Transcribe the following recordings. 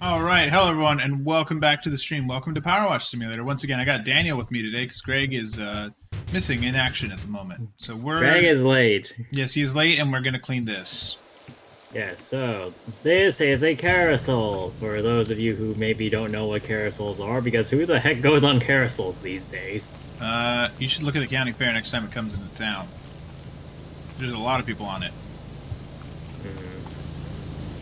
Alright, hello everyone, and welcome back to the stream. Welcome to Powerwash Simulator. Once again, I got Daniel with me today, because Greg is missing in action at the moment. So Greg is late. Yes, he is late, and we're going to clean this. Yes, so this is a carousel, for those of you who maybe don't know what carousels are, because who the heck goes on carousels these days? You should look at the county fair next time it comes into town. There's a lot of people on it.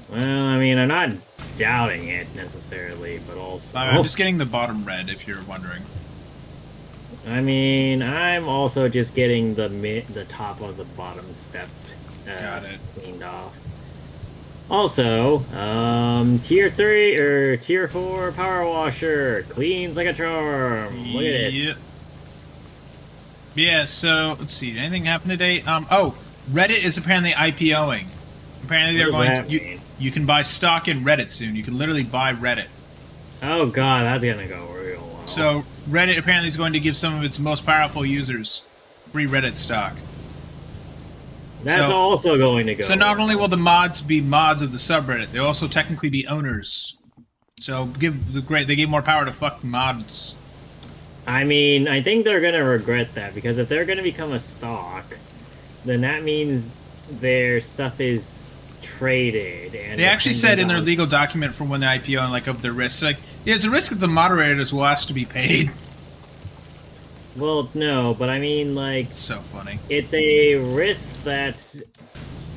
Well, I mean, I'm not doubting it necessarily, but also... I'm just getting the bottom red, if you're wondering. I mean, I'm also just getting the top of the bottom step Got it. cleaned off. Also, tier 3 or tier 4 power washer cleans like a charm. Look at this. Yeah, so let's see. Anything happen today? Reddit is apparently IPOing. Apparently they're going to you can buy stock in Reddit soon. You can literally buy Reddit. Oh god, that's gonna go real well. So Reddit apparently is going to give some of its most powerful users free Reddit stock. That's also going to go. So not only will the mods be mods of the subreddit, they'll also technically be owners. So they give more power to fuck mods. I mean, I think they're gonna regret that, because if they're gonna become a stock, then that means their stuff is traded. And they actually said in their legal document from when the IPO and like of the risks, like there's a risk that the moderators will ask to be paid. Well, no, but I mean, like... So funny. It's a risk that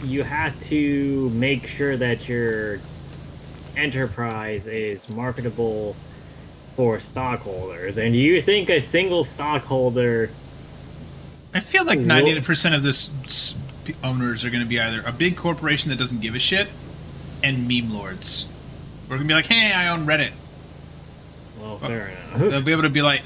you have to make sure that your enterprise is marketable for stockholders. And do you think a single stockholder... I feel like 90% of this owners are going to be either a big corporation that doesn't give a shit and meme lords. We're going to be like, hey, I own Reddit. Well, fair enough. They'll be able to be like...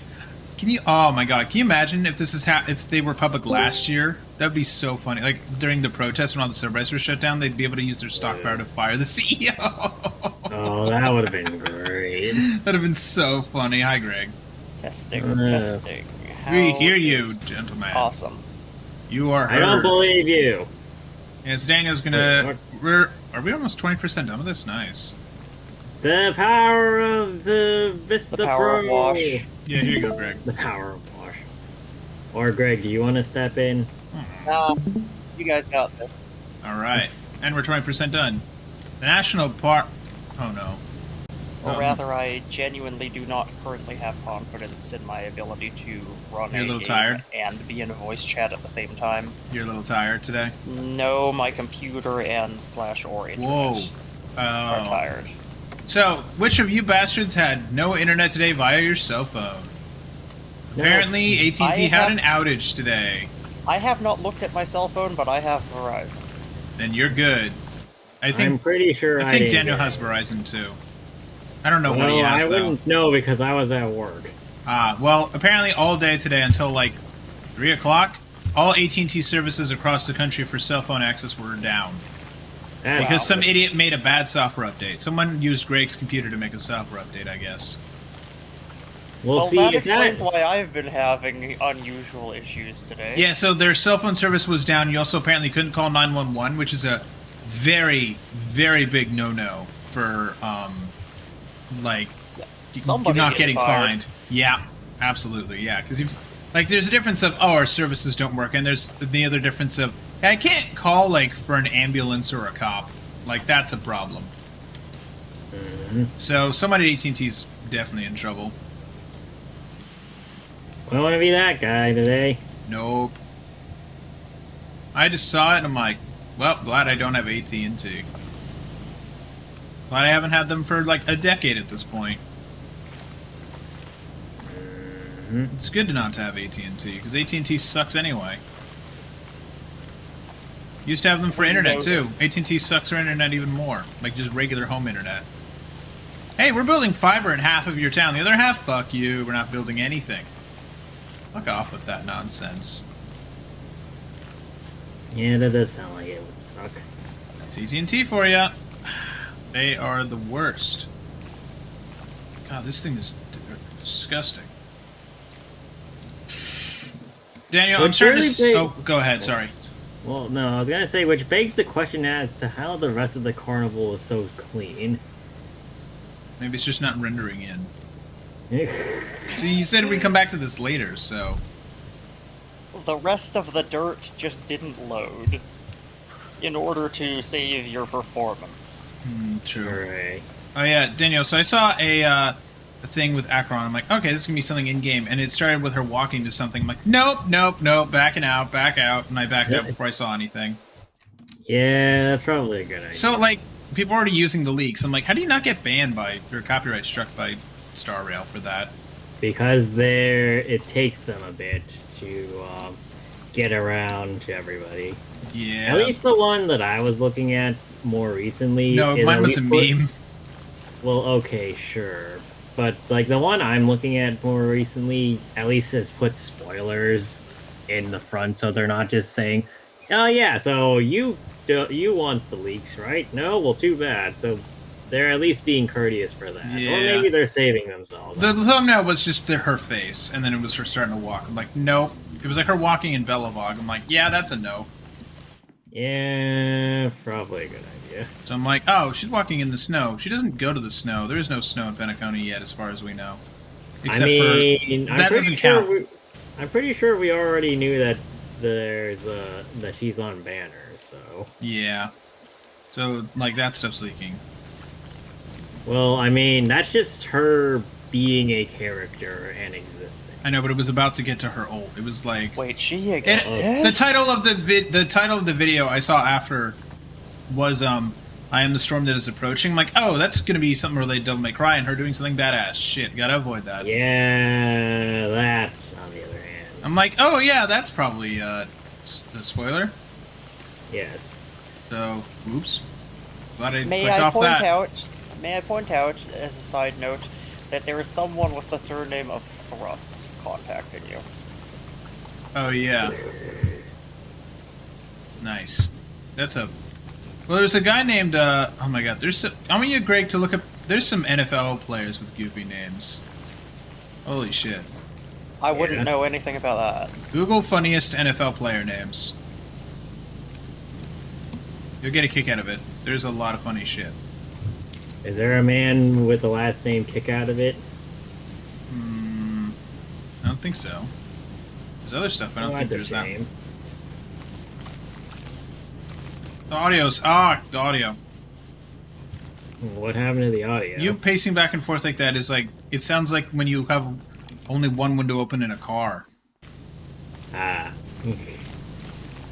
Oh my god, can you imagine if this is if they were public last year? That would be so funny. Like, during the protests when all the subreddits were shut down, they'd be able to use their stock power to fire the CEO. Oh, that would have been great. That would have been so funny. Hi, Greg. Testing, testing. We hear you, gentlemen. Awesome. You are heard. I don't believe you. Yes, Daniel's gonna... Are we almost 20% done with this? Nice. The power of the Vista The power of wash. Yeah, here you go, Greg. The power of wash. Or, Greg, do you want to step in? No, you guys got this. Alright. And we're 20% done. The national park... Oh, no. Or rather, I genuinely do not currently have confidence in my ability to run You're a little game tired? and be in a voice chat at the same time. You're a little tired today? No, my computer and /or internet are tired. So, which of you bastards had no internet today via your cell phone? No. Apparently, AT&T had an outage today. I have not looked at my cell phone, but I have Verizon. Then you're good. I'm pretty sure I think Daniel has Verizon too. I don't know what he has, I wouldn't know because I was at work. Well, apparently all day today until like 3 o'clock, all AT&T services across the country for cell phone access were down. Because some idiot made a bad software update. Someone used Greg's computer to make a software update, I guess. Well, see, that explains why I've been having unusual issues today. Yeah, so their cell phone service was down. You also apparently couldn't call 911, which is a very, very big no-no for, like, somebody not getting fined. Yeah, absolutely, yeah. Because, there's a difference of, our services don't work, and there's the other difference of, I can't call, like, for an ambulance or a cop. Like, that's a problem. So, somebody at AT&T's definitely in trouble. I don't want to be that guy today. Nope. I just saw it, and I'm like, well, glad I don't have AT&T. Glad I haven't had them for, like, a decade at this point. It's good to not to have AT&T, because AT&T sucks anyway. Used to have them for internet, too. AT&T sucks for internet even more. Like, just regular home internet. Hey, we're building fiber in half of your town. The other half, fuck you. We're not building anything. Fuck off with that nonsense. Yeah, that does sound like it would suck. That's AT&T for ya. They are the worst. God, this thing is disgusting. Daniel, I'm starting to... Oh, go ahead, sorry. Well, no, I was gonna say, which begs the question as to how the rest of the carnival is so clean. Maybe it's just not rendering in. So you said we'd come back to this later, so... The rest of the dirt just didn't load in order to save your performance. True. Alright. Oh yeah, Daniel, so I saw a thing with Akron. I'm like, okay, this is going to be something in-game. And it started with her walking to something. I'm like, nope, backing out, back out. And I backed out before I saw anything. Yeah, that's probably a good idea. So, like, people are already using the leaks. I'm like, how do you not get banned by, or copyright struck by Star Rail for that? Because it takes them a bit to get around to everybody. Yeah. At least the one that I was looking at more recently. No, mine was a meme. Well, okay, sure. But, like, the one I'm looking at more recently, at least has put spoilers in the front, so they're not just saying, oh yeah, so you want the leaks, right? No? Well, too bad. So they're at least being courteous for that. Yeah. Or maybe they're saving themselves. The thumbnail was just her face, and then it was her starting to walk. I'm like, nope. It was like her walking in Bellavog. I'm like, yeah, that's a no. Yeah, probably a good idea. So I'm like, oh, she's walking in the snow. She doesn't go to the snow. There is no snow in Penacony yet, as far as we know. Except that doesn't count. I'm pretty sure we already knew that that she's on banners, so... Yeah. So, like, that stuff's leaking. Well, I mean, that's just her being a character and existing. I know, but it was about to get to her ult. It was like... Wait, she exists? The title of the video I saw after was, I am the storm that is approaching. I'm like, oh, that's gonna be something related to Devil May Cry and her doing something badass. Shit, gotta avoid that. Yeah, that's on the other hand. I'm like, oh yeah, that's probably, a spoiler. Yes. So, oops. Glad I May clicked I off point that. out, as a side note, that there is someone with the surname of Thrust contacting you. Oh yeah. Nice. That's a... Well, there's a guy named, oh my god, I want you, Greg, to look up... There's some NFL players with goofy names. Holy shit. I wouldn't know anything about that. Google funniest NFL player names. You'll get a kick out of it. There's a lot of funny shit. Is there a man with the last name Kick Out of It? I don't think so. There's other stuff, but I don't think there's that. The audio's... the audio. What happened to the audio? You pacing back and forth like that is like... It sounds like when you have only one window open in a car. Ah.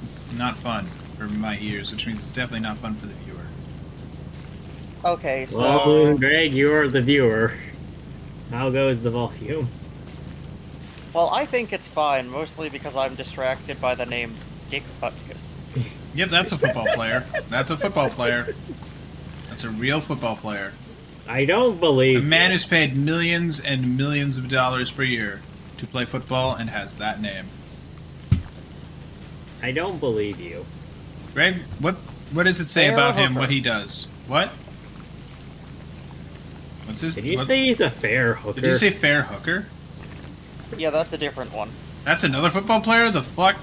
It's not fun for my ears, which means it's definitely not fun for the viewer. Okay, so... Well, Greg, you're the viewer. How goes the volume? Well, I think it's fine, mostly because I'm distracted by the name Dick Butkus. Yep, that's a football player. That's a football player. That's a real football player. I don't believe a man who's paid millions and millions of dollars per year to play football and has that name. I don't believe you. Greg, what does it say about him, what he does? What? What's his... Did you say he's a fair hooker? Did you say fair hooker? Yeah, that's a different one. That's another football player? The fuck?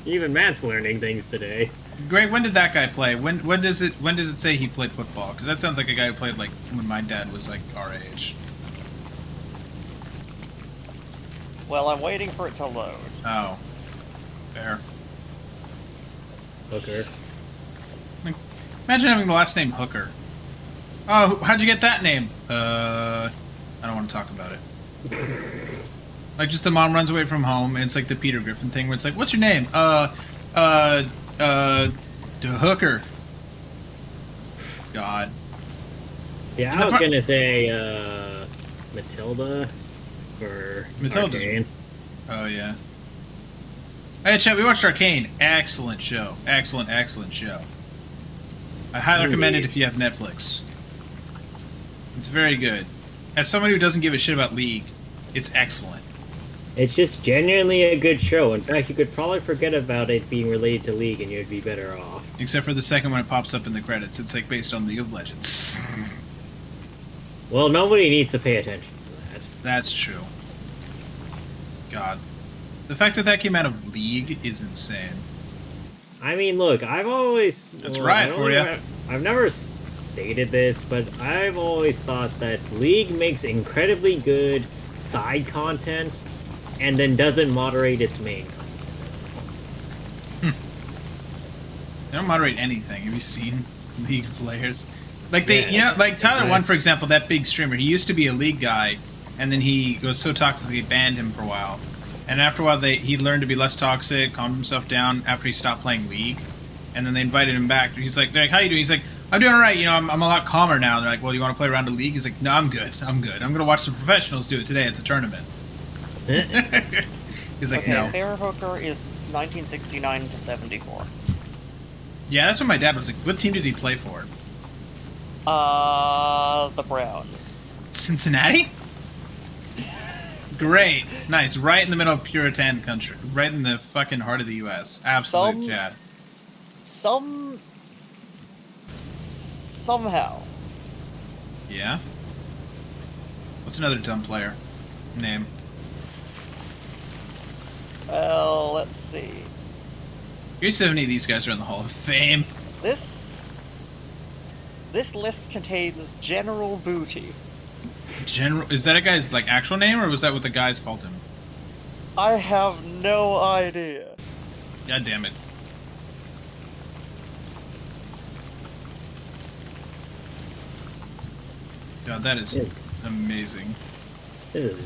Even Matt's learning things today. Greg, when did that guy play? When does it say he played football? Because that sounds like a guy who played like when my dad was like our age. Well, I'm waiting for it to load. Oh, fair. Hooker. Like, imagine having the last name Hooker. Oh, how'd you get that name? I don't want to talk about it. Like, just the mom runs away from home, and it's like the Peter Griffin thing, where it's like, what's your name? The Hooker. God. Yeah, I was gonna say, Matilda, or Matilda's... Arcane. Oh, yeah. Hey, chat, we watched Arcane. Excellent show. Excellent, excellent show. I highly recommend it if you have Netflix. It's very good. As someone who doesn't give a shit about League, it's excellent. It's just genuinely a good show. In fact, you could probably forget about it being related to League and you'd be better off. Except for the second when it pops up in the credits. It's like based on League of Legends. Well, nobody needs to pay attention to that. That's true. God. The fact that that came out of League is insane. I mean, look, I've always... That's right for you. I've never stated this, but I've always thought that League makes incredibly good side content and then doesn't moderate its main content. They don't moderate anything. Have you seen League players? Like they, you know, like Tyler One, for example, that big streamer. He used to be a League guy, and then he was so toxic they banned him for a while. And after a while, he learned to be less toxic, calmed himself down after he stopped playing League. And then they invited him back. They're like, how you doing? He's like, I'm doing all right. You know, I'm a lot calmer now. They're like, well, you want to play around a League? He's like, no, I'm good. I'm going to watch some professionals do it today at the tournament. He's like, okay, no. Fair Hooker is 1969 to 74. Yeah, that's what my dad was like. What team did he play for? The Browns. Cincinnati? Great. Nice. Right in the middle of Puritan country. Right in the fucking heart of the U.S. Absolute Chad. Somehow. Yeah? What's another dumb player? Name. Well, let's see. Here's 70 of these guys are in the Hall of Fame. This list contains General Booty. General, is that a guy's like actual name, or was that what the guys called him? I have no idea. God damn it. God, that is amazing.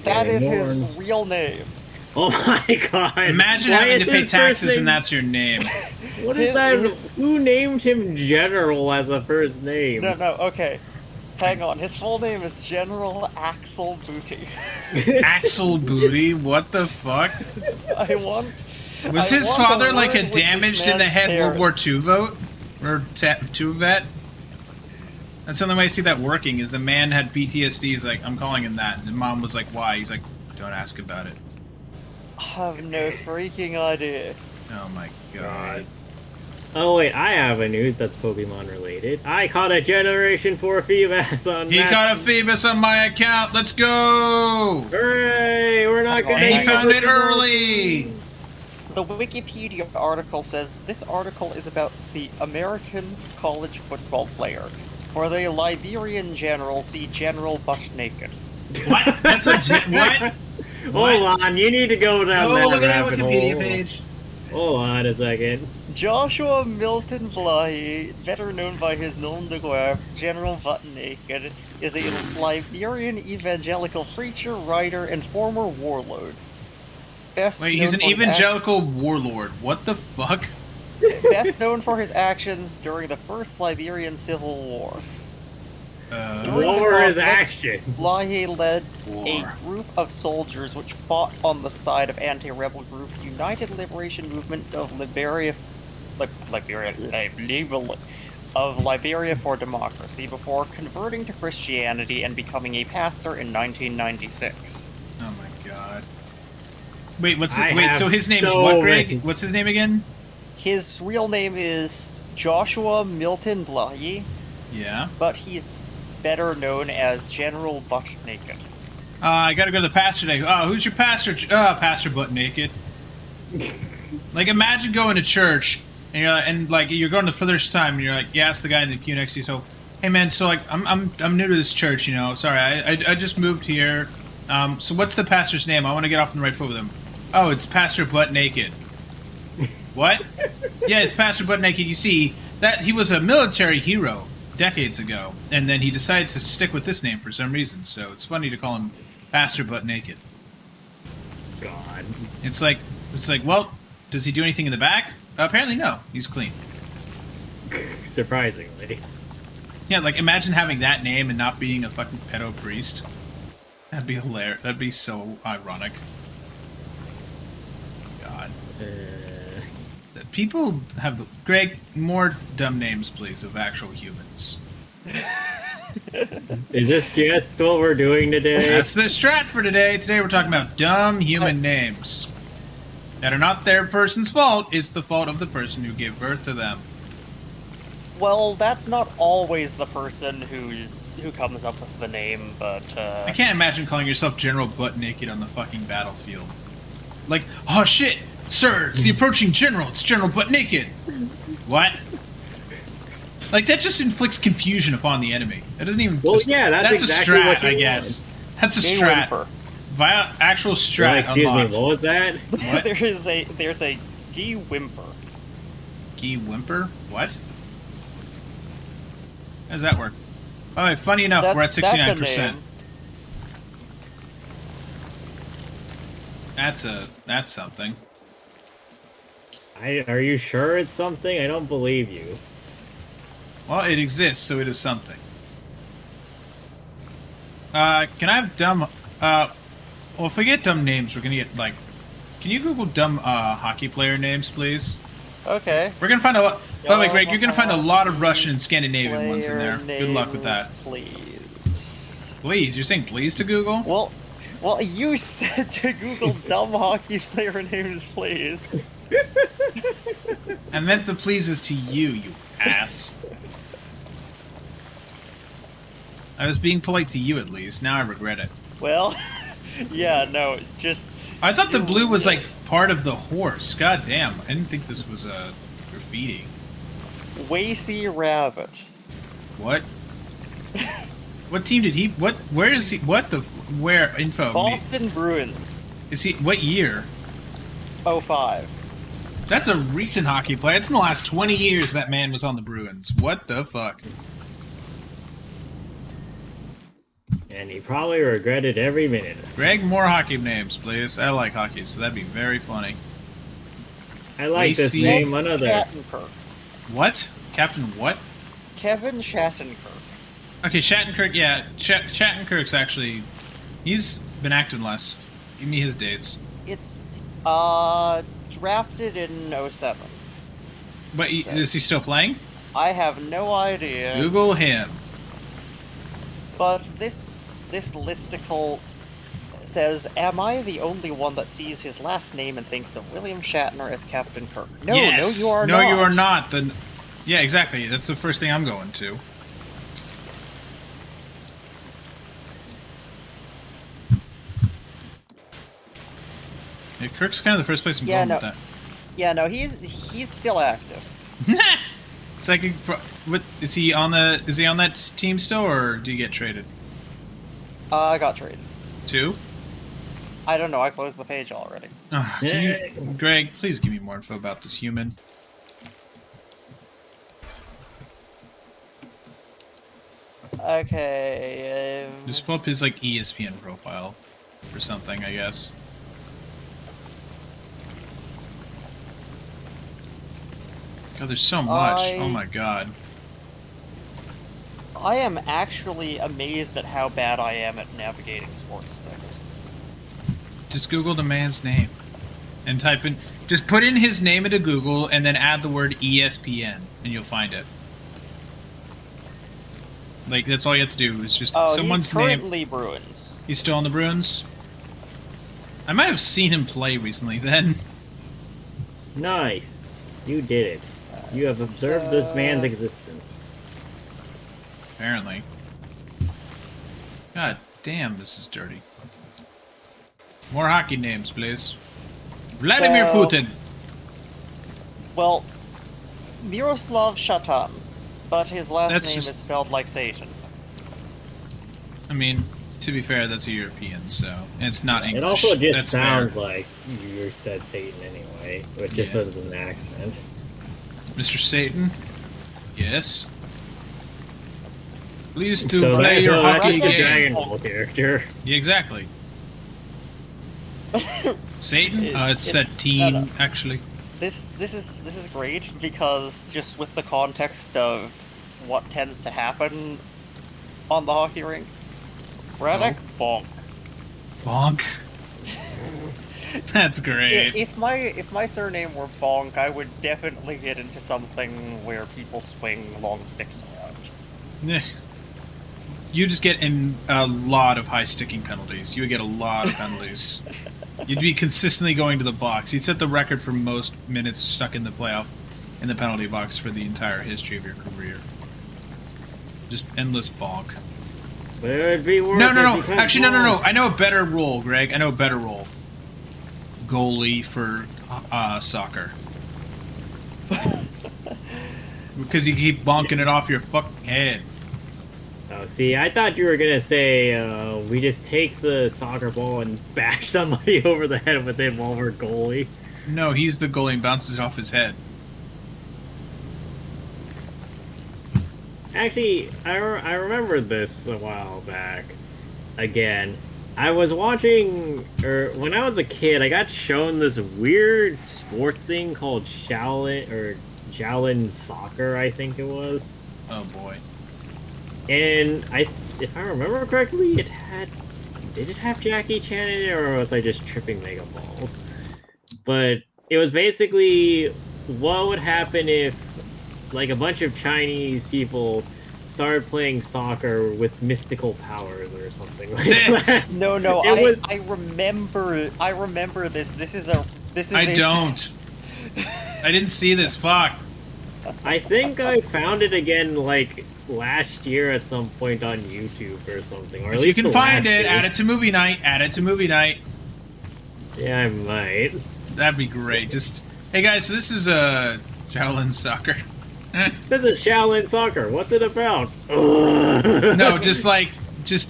That is his real name. Oh my god. Imagine having to pay taxes and that's your name. What is that? Who named him General as a first name? No, okay. Hang on. His full name is General Axel Booty. Axel Booty? What the fuck? Was his father like a damaged in the head World War II vote? Or II vet? That's the only way I see that working, is the man had PTSD. He's like, I'm calling him that. And the mom was like, why? He's like, don't ask about it. I have no freaking idea. Oh my god. Right. Oh wait, I have a news that's Pokemon related. I caught a Generation 4 Phoebus on He caught a Phoebus on my account, let's go! Hooray! We're not gonna And he found it early! The Wikipedia article says, this article is about the American college football player. For the Liberian general, see General Butt Naked. What? That's a what? Hold on, you need to go down that look at that rabbit Wikipedia hole. page. Hold on a second. Joshua Milton Bly, better known by his nom de guerre, General Butt Naked, is a Liberian evangelical preacher, writer, and former warlord. Wait, he's an evangelical warlord. What the fuck? Best known for his actions during the First Liberian Civil War. What were his actions? Bly led a group of soldiers which fought on the side of anti-rebel group United Liberation Movement of Liberia for Democracy before converting to Christianity and becoming a pastor in 1996. Oh my god. Wait, so his name is what, Greg? What's his name again? His real name is Joshua Milton Bly. Yeah. But he's better known as General Butt Naked. I gotta go to the pastor today. Oh, who's your pastor? Pastor Butt Naked. Like, imagine going to church, and you're going the first time, and you're like, you ask the guy in the pew next to you, so, hey man, so like, I'm new to this church, you know, sorry, I just moved here, so what's the pastor's name? I want to get off on the right foot with him. Oh, it's Pastor Butt Naked. What? Yeah, it's Pastor Butt Naked. You see, that he was a military hero decades ago, and then he decided to stick with this name for some reason, so it's funny to call him Pastor Butt Naked. God. It's like, well, does he do anything in the back? Apparently no, he's clean. Surprisingly. Yeah, like, imagine having that name and not being a fucking pedo priest. That'd be hilarious. That'd be so ironic. God. People have... Greg, more dumb names, please, of actual humans. Is this just what we're doing today? That's the strat for today. Today we're talking about dumb human names. That are not their person's fault. It's the fault of the person who gave birth to them. Well, that's not always the person who comes up with the name, but I can't imagine calling yourself General Butt Naked on the fucking battlefield. Like, oh shit, sir, it's the approaching general. It's General Butt Naked. What? Like, that just inflicts confusion upon the enemy. That doesn't even... Well, yeah, that's exactly a strat, what you I guess. That's a Gay strat. whimper. Via actual strat Excuse unlocked. me, what was that? What? There's a gay whimper. Key whimper? What? How does that work? Oh, wait, funny enough, we're at 69%. That's something. Are you sure it's something? I don't believe you. Well, it exists, so it is something. Can I have dumb... well, if we get dumb names, we're gonna get, like... Can you Google dumb, hockey player names, please? Okay. We're gonna find a lot... By the way, Greg, you're gonna find a lot of Russian and Scandinavian ones in there. Player Good luck with that. names, Please. Please? You're saying please to Google? Well, you said to Google dumb hockey player names, please. I meant the pleases to you, you ass. I was being polite to you, at least. Now I regret it. Well, yeah, no, just... I thought the blue was, like, part of the horse. God damn. I didn't think this was, graffiti. Wacy Rabbit. What? What team did he... Where is he... What the... Where... Info. Boston Bruins. Is he... What year? 05. That's a recent hockey player. It's in the last 20 years that man was on the Bruins. What the fuck? And he probably regretted every minute. Greg, more hockey names, please. I like hockey, so that'd be very funny. I like this Lacey name, another. Shattenkirk. What? Captain what? Kevin Shattenkirk. Okay, Shattenkirk, yeah. Shattenkirk's actually... He's been active last... Give me his dates. It's, drafted in 07. But is he still playing? I have no idea. Google him. But this listicle says, "Am I the only one that sees his last name and thinks of William Shatner as Captain Kirk?" No, Yes. no, you are no, not. you are not. Yeah, exactly. That's the first thing I'm going to. Yeah, Kirk's kind of the first place I'm going with that. Yeah, no, he's still active. Second, what is he on the? Is he on that team still, or do you get traded? I got traded. 2? I don't know. I closed the page already. Greg, please give me more info about this human. Okay. Just pull up his like ESPN profile or something, I guess. God, there's so much. Oh my god. I am actually amazed at how bad I am at navigating sports things. Just Google the man's name and type in. Just put in his name into Google and then add the word ESPN, and you'll find it. Like that's all you have to do is just someone's he's currently name. Bruins. He's still on the Bruins. I might have seen him play recently. Then. Nice. You did it. You have observed this man's existence. Apparently. God damn, this is dirty. More hockey names, please. Vladimir Putin. Well, Miroslav Shatan, but his last name is spelled like Satan. I mean, to be fair, that's a European, so and it's not English. It also just that's sounds fair. like you said Satan anyway, with just with an accent. Mr. Satan? Yes? Please to So play your that's hockey the game. Dragon Ball character. Yeah, exactly. Satan? It's said teen, actually. This is great because just with the context of what tends to happen on the hockey rink. Radek Bonk. Bonk? That's great. If my surname were Bonk, I would definitely get into something where people swing long sticks around. Yeah. You just get in a lot of high sticking penalties. You would get a lot of penalties. You'd be consistently going to the box. You'd set the record for most minutes stuck in the playoff, in the penalty box for the entire history of your career. Just endless bonk. But it would be worth No. Actually, no. I know a better role, Greg. I know a better role. Goalie for soccer. Because you keep bonking it off your fucking head. Oh, see, I thought you were gonna say we just take the soccer ball and bash somebody over the head with it while we're goalie. No, he's the goalie and bounces it off his head. Actually, I remember this a while back. Again, I was watching, or when I was a kid, I got shown this weird sports thing called Shaolin soccer, I think it was. Oh boy. And if I remember correctly, did it have Jackie Chan in it, or was I just tripping mega balls? But it was basically what would happen if, like, a bunch of Chinese people started playing soccer with mystical powers or something like that. No, I remember this. This is I don't. I didn't see this. Fuck. I think I found it again, like, last year at some point on YouTube or something. Or at If least you can find it, add it to movie night. Add it to movie night. Yeah, I might. That'd be great. Just, hey guys, so this is Shaolin soccer. This is Shaolin soccer. What's it about? No, just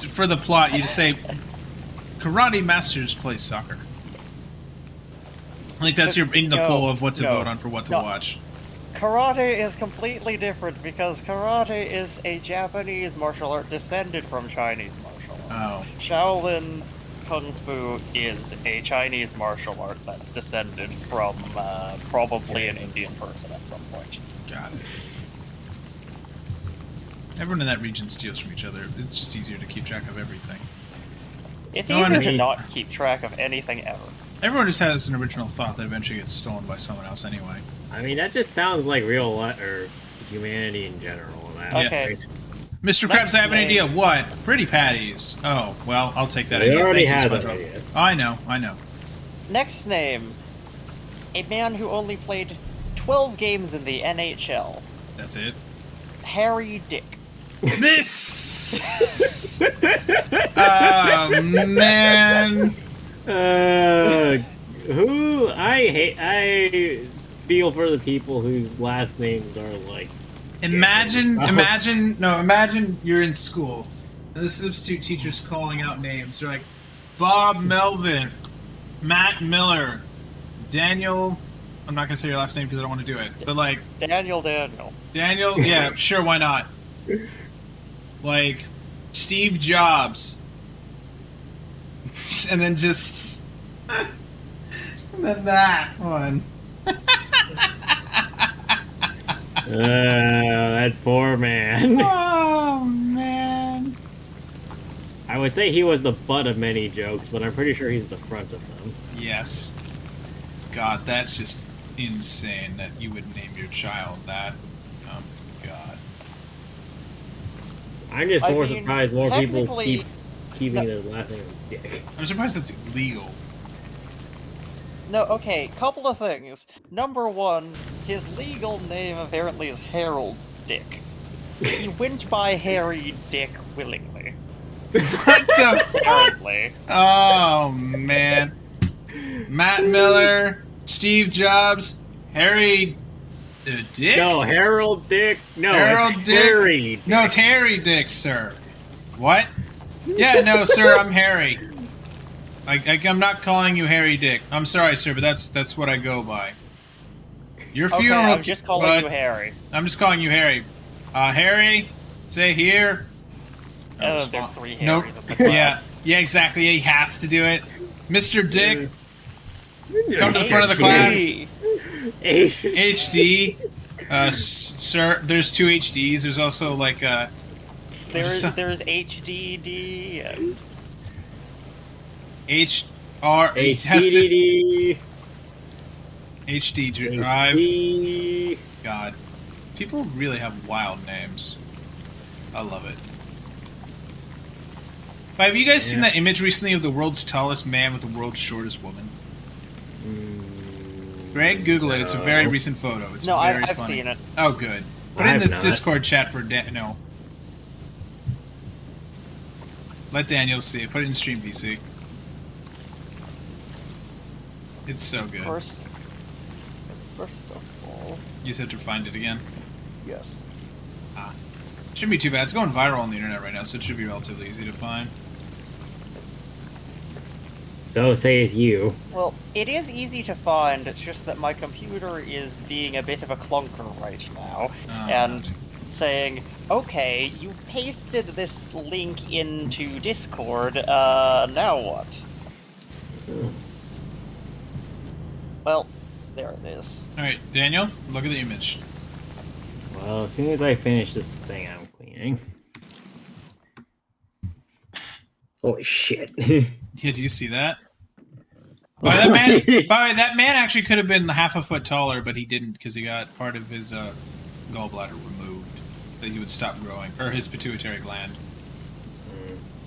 for the plot, you just say, karate masters play soccer. Like that's your in the poll of what to vote on for what to watch. Karate is completely different because karate is a Japanese martial art descended from Chinese martial arts. Oh. Shaolin Kung Fu is a Chinese martial art that's descended from probably an Indian person at some point. Got it. Everyone in that region steals from each other. It's just easier to keep track of everything. It's easier to not keep track of anything ever. Everyone just has an original thought that eventually gets stolen by someone else anyway. I mean, that just sounds like real life, or humanity in general. Okay. Mr. Krabs, I have an idea. What? Pretty patties. Oh, well, I'll take that idea. We already Thank you, had that SpongeBob. idea. I know. Next name. A man who only played 12 games in the NHL. That's it. Harry Dick. This. Oh man. Who I feel for the people whose last names are like. Imagine you're in school and the substitute teacher's calling out names. They're like Bob Melvin, Matt Miller, Daniel. I'm not gonna say your last name because I don't want to do it. But like Daniel. Yeah, sure, why not? Like Steve Jobs, and then just and then that one. That poor man. Oh man. I would say he was the butt of many jokes, but I'm pretty sure he's the front of them. Yes. God, that's just insane that you would name your child that. Oh God. I'm just more surprised more people technically- keep keeping his last name Dick. I'm surprised that's illegal. No, okay, couple of things. Number one, his legal name apparently is Harold Dick. He went by Harry Dick willingly. What the fuck? Apparently. Oh man. Matt Miller, Steve Jobs, Harry Dick? No, Harold Dick. No, Harold it's Dick? Harry Dick. No, it's Harry Dick, sir. What? Yeah, no, sir, I'm Harry. I'm not calling you Harry Dick. I'm sorry, sir, but that's what I go by. Your Okay, funeral. I'm just calling you Harry. I'm just calling you Harry. Harry, say here. There's 3 Harrys in the Yeah, class. yeah, exactly. He has to do it. Mr. Dick, come to the front of the class. HD. Sir, there's 2 HDs. There's also like There's HDD. And HR. HDD. HD drive. HD. God, people really have wild names. I love it. But have you guys seen that image recently of the world's tallest man with the world's shortest woman? Greg, Google it. It's a very recent photo. It's No, very I've funny. seen it. Oh, good. Put it in the Discord chat for no. Let Daniel see it. Put it in Stream PC. It's so good. First of all, You just have to find it again. Yes. Shouldn't be too bad. It's going viral on the internet right now, so it should be relatively easy to find. So saith you. Well, it is easy to find, it's just that my computer is being a bit of a clunker right now, and saying, okay, you've pasted this link into Discord, now what? Well, there it is. Alright, Daniel, look at the image. Well, as soon as I finish this thing I'm cleaning. Holy shit. Yeah, do you see that? By the way, that man actually could have been half a foot taller, but he didn't because he got part of his gallbladder removed. That he would stop growing, or his pituitary gland.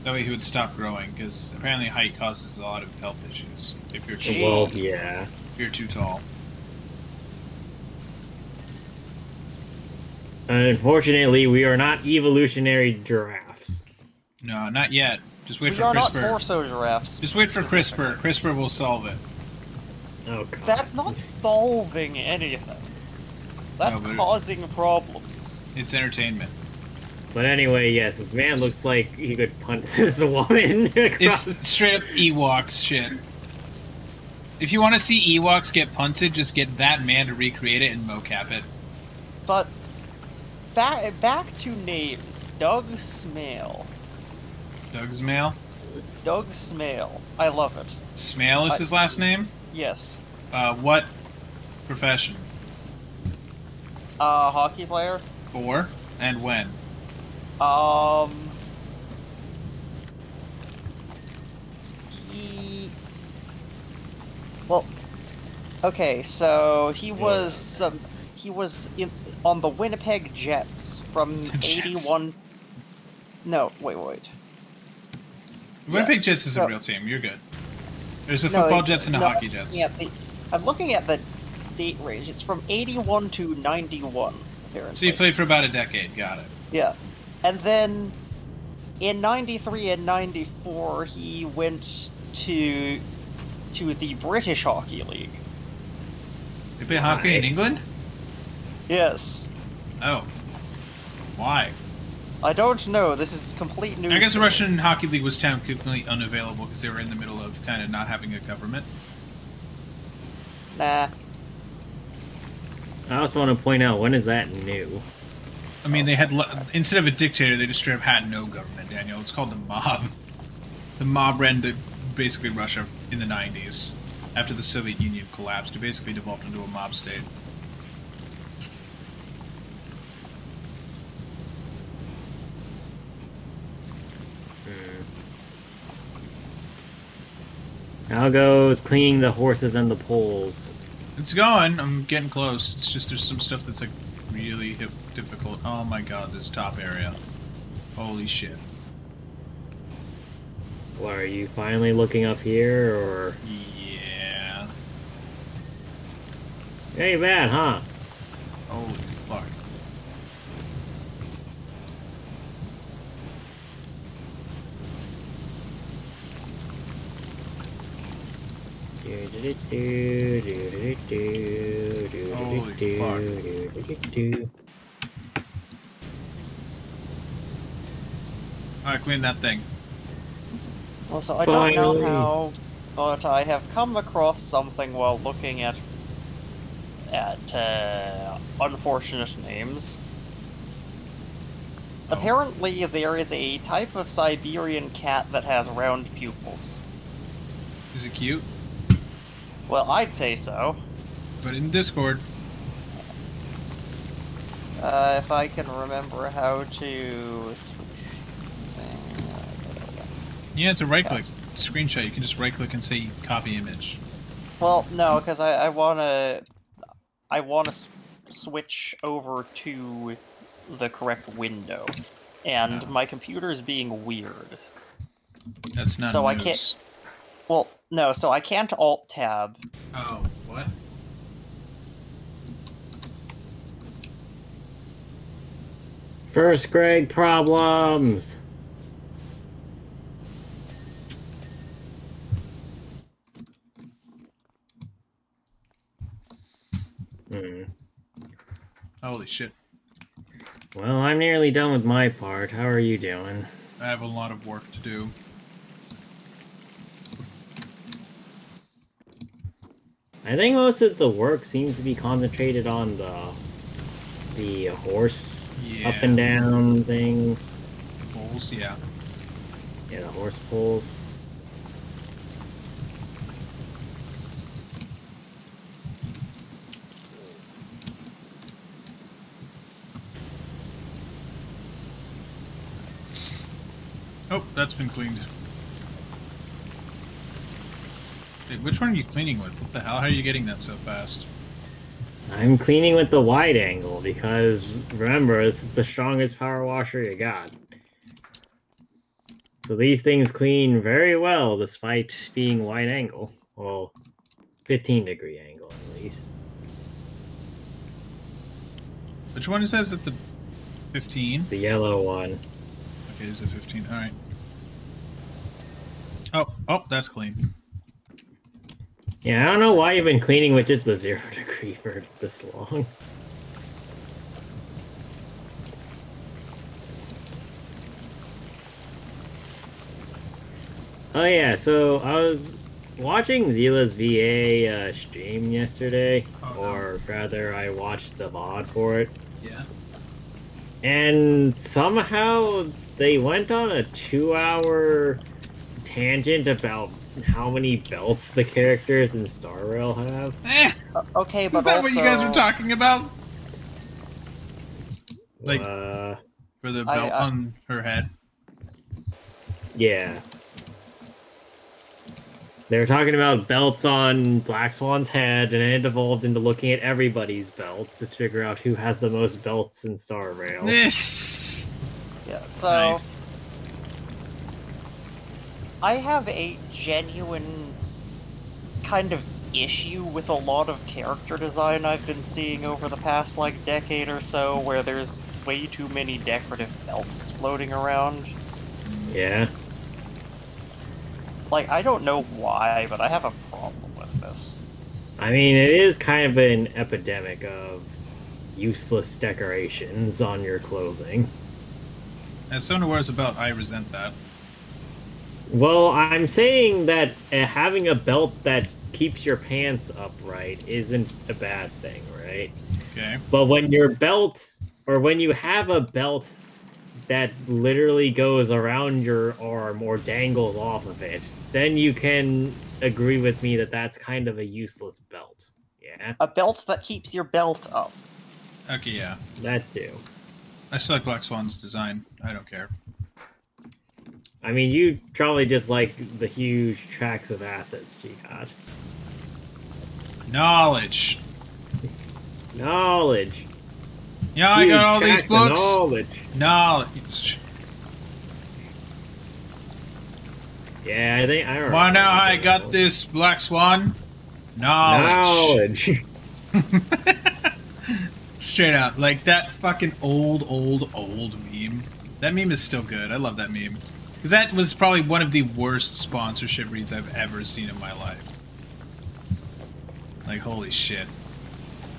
That way he would stop growing, because apparently height causes a lot of health issues if you're too Well, yeah. if you're too tall. Unfortunately, we are not evolutionary giraffes. No, not yet. Just wait We for are not CRISPR. torso giraffes. Just wait for specifically. CRISPR. CRISPR will solve it. Oh god. That's not solving anything. That's No, but causing problems. It's entertainment. But anyway, yes, this man looks like he could punt this woman across. It's straight up Ewoks shit. If you want to see Ewoks get punted, just get that man to recreate it and mocap it. But back to names. Doug Smale. Doug's male. Doug Smale. I love it. Smale is his last name? Yes. What profession? Hockey player. For? And when? Well, okay, so he was on the Winnipeg Jets from The Jets. 81. No, wait. Winnipeg Jets is a so- real team. You're good. There's a No, football Jets and a hockey Jets. Yeah, I'm looking at the date range. It's from 81 to 91, apparently. So you played for about a decade. Got it. Yeah. And then in 93 and 94, he went to the British Hockey League. They play hockey in England? Yes. Oh. Why? I don't know. This is complete news. I guess the to me. Russian Hockey League was technically unavailable because they were in the middle of kind of not having a government. Nah. I also want to point out, when is that new? I mean, they had instead of a dictator, they just straight up had no government. Daniel, it's called the mob. The mob ran basically Russia in the 90s after the Soviet Union collapsed. It basically devolved into a mob state. How goes cleaning the horses and the poles? It's going. I'm getting close. It's just there's some stuff that's like really difficult. Oh my god, this top area. Holy shit. What, are you finally looking up here, or? Yeah. Ain't bad, huh? Holy fuck. Alright, clean that thing. Well, so I don't know Finally. how, but I have come across something while looking at unfortunate names. Oh. Apparently, there is a type of Siberian cat that has round pupils. Is it cute? Well, I'd say so. Put it in Discord. If I can remember how to... Yeah, it's a right click screenshot. You can just right click and say copy image. Well, no, because I wanna switch over to the correct window, and my computer's being weird. That's not So I news. can't- Well, no, so I can't alt tab. Oh, what? First grade problems! Holy shit. Well, I'm nearly done with my part. How are you doing? I have a lot of work to do. I think most of the work seems to be concentrated on the horse Yeah. up and down things. Poles, yeah. Yeah, the horse pulls. Oh, that's been cleaned. Wait, which one are you cleaning with? What the hell? How are you getting that so fast? I'm cleaning with the wide angle because remember, this is the strongest power washer you got. So these things clean very well despite being wide angle. Well, 15-degree angle at least. Which one says that the 15? The yellow one. Okay, it's a 15. Alright. Oh, that's clean. Yeah, I don't know why you've been cleaning with just the 0-degree for this long. Oh yeah, so I was watching Zila's VA stream yesterday, or rather I watched the VOD for it. Yeah. And somehow they went on a 2-hour tangent about how many belts the characters in Star Rail have. Okay, but Is that also, what you guys were talking about? Like, Uh, for the belt on her head? yeah. They were talking about belts on Black Swan's head, and it evolved into looking at everybody's belts to figure out who has the most belts in Star Rail. Yeah, so Nice. I have a genuine kind of issue with a lot of character design I've been seeing over the past, like, decade or so, where there's way too many decorative belts floating around. Yeah. Like, I don't know why, but I have a problem with this. I mean, it is kind of an epidemic of useless decorations on your clothing. As someone who wears a belt, I resent that. Well, I'm saying that having a belt that keeps your pants upright isn't a bad thing, right? Okay. But when your belt, or when you have a belt that literally goes around your arm or dangles off of it, then you can agree with me that that's kind of a useless belt. Yeah? A belt that keeps your belt up. Okay, yeah. That too. I still like Black Swan's design. I don't care. I mean, you probably just like the huge tracks of assets she got. Knowledge. Knowledge. Yeah, I got all these tracks of books. Knowledge. Yeah, I think I don't Wanna know how I know. got this Black Swan? Knowledge. Straight out. Like that fucking old meme. That meme is still good. I love that meme. Because that was probably one of the worst sponsorship reads I've ever seen in my life. Like, holy shit.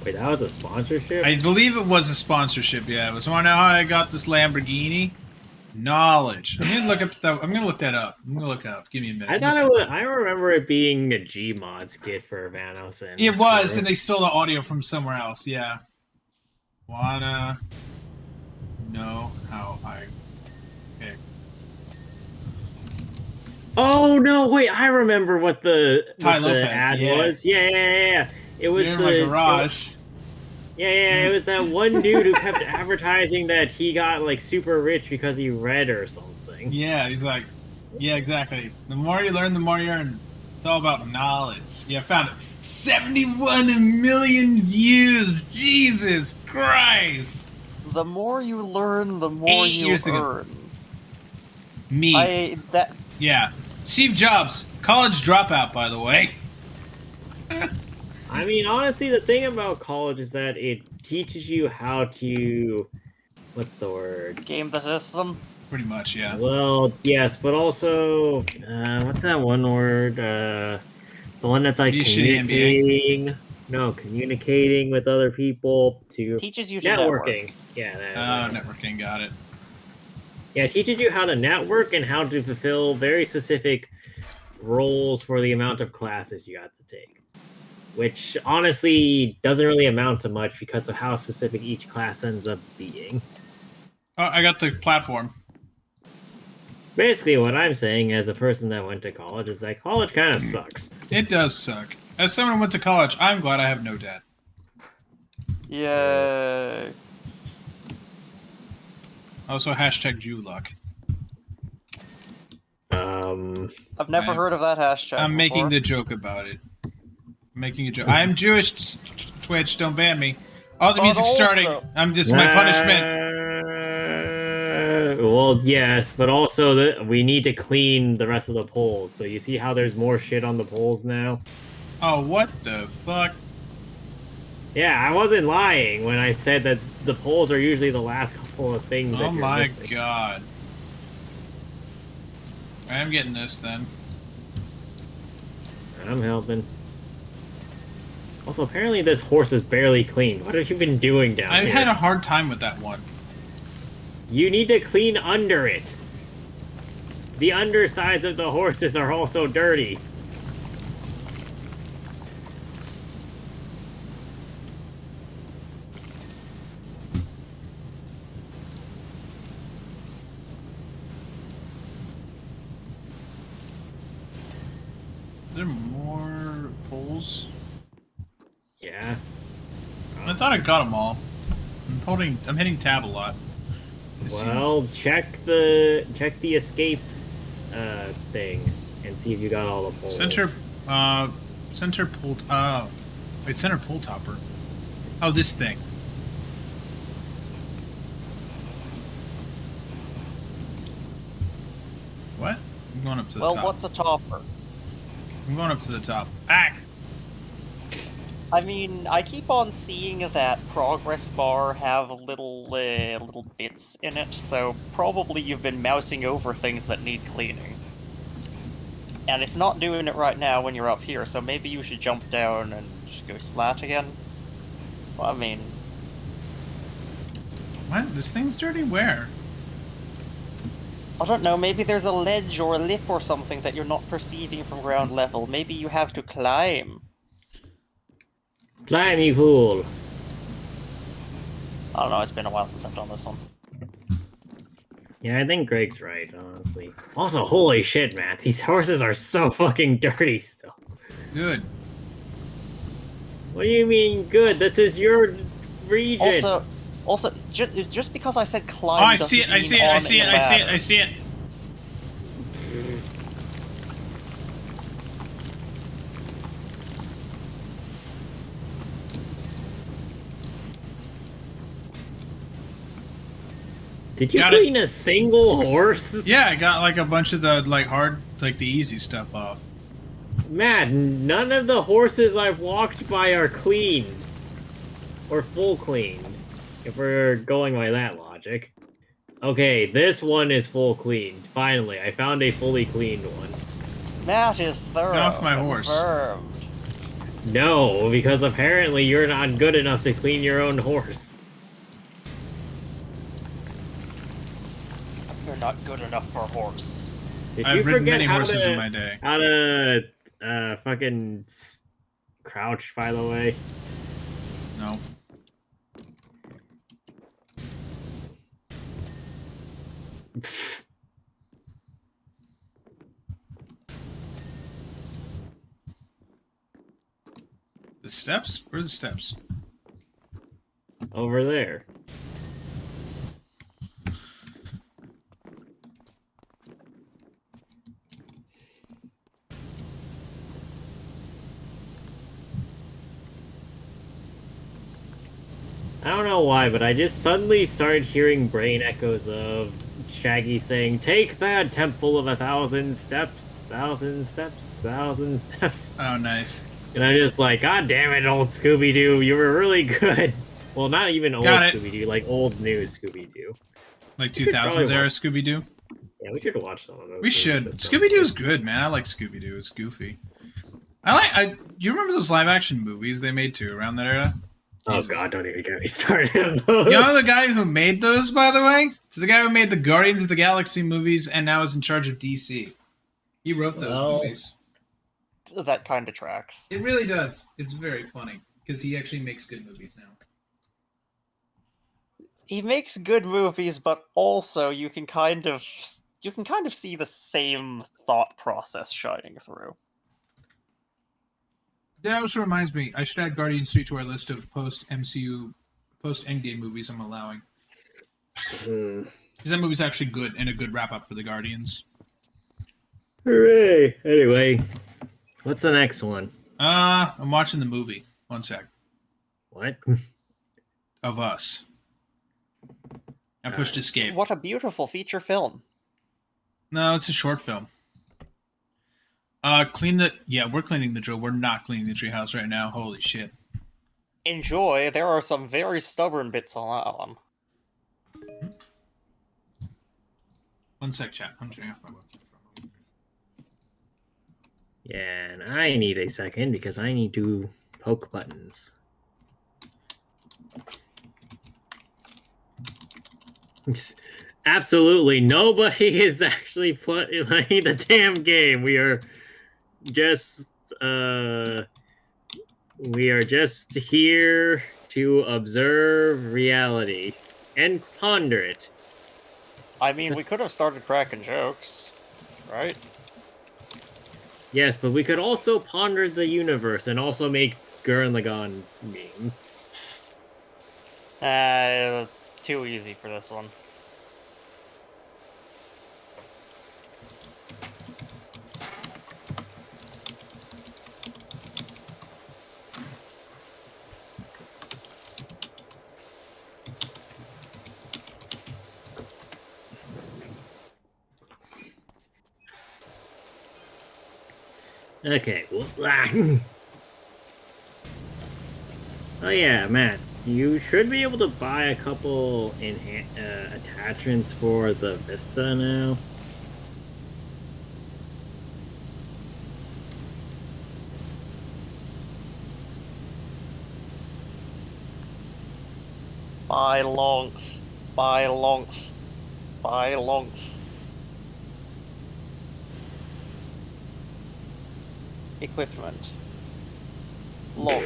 Wait, that was a sponsorship? I believe it was a sponsorship, yeah. It was, wanna know how I got this Lamborghini? Knowledge. I'm gonna look that up. I'm gonna look it up. Give me a minute. I thought it was. I remember it being a Gmod skit for Vanos. And It was, and they stole the audio from somewhere else, yeah. Wanna know how I... Okay. Oh no! Wait, I remember what the Lopez, ad yeah. was. Yeah. It was You're in my garage. Yeah, it was that one dude who kept advertising that he got like super rich because he read or something. Yeah, he's like, yeah, exactly. The more you learn, the more you earn. It's all about knowledge. Yeah, I found it. 71 million views. Jesus Christ. The more you learn, the more 8 you years ago. earn. Me. Yeah. Steve Jobs, college dropout, by the way. I mean, honestly, the thing about college is that it teaches you how to... What's the word? Game the system. Pretty much, yeah. Well, yes, but also... what's that one word? The one that's like Be a shitty communicating... No, communicating with other people to Teaches you to network. networking. Yeah, that. Networking, got it. Yeah, it teaches you how to network and how to fulfill very specific roles for the amount of classes you got to take. Which honestly doesn't really amount to much because of how specific each class ends up being. Oh, I got the platform. Basically, what I'm saying as a person that went to college is that college kind of sucks. It does suck. As someone who went to college, I'm glad I have no debt. Yay. Also, hashtag Jew luck. I've never heard of that hashtag I'm making before. the joke about it. Making a joke. I am Jewish, Twitch, don't ban me. Oh, the But music's also- starting. I'm just my punishment. Well, yes, but also we need to clean the rest of the poles. So you see how there's more shit on the poles now? Oh, what the fuck? Yeah, I wasn't lying when I said that the poles are usually the last couple of things that Oh you're my missing. god. I am getting this then. I'm helping. Also, apparently this horse is barely clean. What have you been doing down I've here? had a hard time with that one. You need to clean under it. The undersides of the horses are also dirty. Is there more poles? Yeah. I thought I got them all. I'm hitting tab a lot. Well, check the escape thing and see if you got all the poles. Center pull. Wait, center pull topper. Oh, this thing. What? I'm going up to the top. Well, what's a topper? I'm going up to the top. Ah! I mean, I keep on seeing that progress bar have little bits in it, so probably you've been mousing over things that need cleaning. And it's not doing it right now when you're up here, so maybe you should jump down and just go splat again. Well, I mean... What? This thing's dirty? Where? I don't know, maybe there's a ledge or a lip or something that you're not perceiving from ground level. Maybe you have to climb. Climbing pool. I don't know, it's been a while since I've done this one. Yeah, I think Greg's right, honestly. Also, holy shit, Matt. These horses are so fucking dirty still. Good. What do you mean good? This is your region. Also, just because I said Oh, climb I doesn't see it, I mean see it, I on see in it, the I see it, ladder. I see it. Did you Got it. clean a single horse? Yeah, I got like a bunch of the the easy stuff off. Matt, none of the horses I've walked by are cleaned. Or full cleaned. If we're going by that logic. Okay, this one is full cleaned. Finally, I found a fully cleaned one. Matt is thorough. Get off my horse. Confirmed. No, because apparently you're not good enough to clean your own horse. You're not good enough for a horse. Did I've you ridden forget many how horses to, in my day. How to fucking crouch, by the way? No. The steps? Where are the steps? Over there. I don't know why, but I just suddenly started hearing brain echoes of Shaggy saying, "Take that, temple of 1,000 steps, 1,000 steps, 1,000 steps." Oh, nice. And I'm just like, God damn it, old Scooby-Doo, you were really good. Well, not even old Got it. Scooby-Doo, like old new Scooby-Doo. Like We should 2000s probably era watch- Scooby Doo. Yeah, we should watch some of those. We should. movies at some Scooby Doo is point. good, man. I like Scooby Doo. It's goofy. Do you remember those live action movies they made too around that era? Oh Jesus. god, don't even get me started on those. You know the guy who made those, by the way? It's the guy who made the Guardians of the Galaxy movies and now is in charge of DC. He wrote those movies. That kind of tracks. It really does. It's very funny because he actually makes good movies now. He makes good movies, but also you can kind of see the same thought process shining through. That also reminds me, I should add Guardians 3 to our list of post-MCU, post-Endgame movies I'm allowing. Because that movie's actually good and a good wrap-up for the Guardians. Hooray! Anyway, what's the next one? I'm watching the movie. One sec. What? Of Us. I pushed escape. What a beautiful feature film. No, it's a short film. We're cleaning the drill. We're not cleaning the treehouse right now. Holy shit. Enjoy. There are some very stubborn bits on that one. One sec, chat. I'm turning off my webcam. Yeah, and I need a second because I need to poke buttons. Absolutely nobody is actually playing the damn game. We are just here to observe reality and ponder it. I mean, we could have started cracking jokes, right? Yes, but we could also ponder the universe and also make Gurren Lagann memes. Too easy for this one. Okay, well, oh yeah, Matt, you should be able to buy a couple attachments for the Vista now. Buy long. Equipment. Long.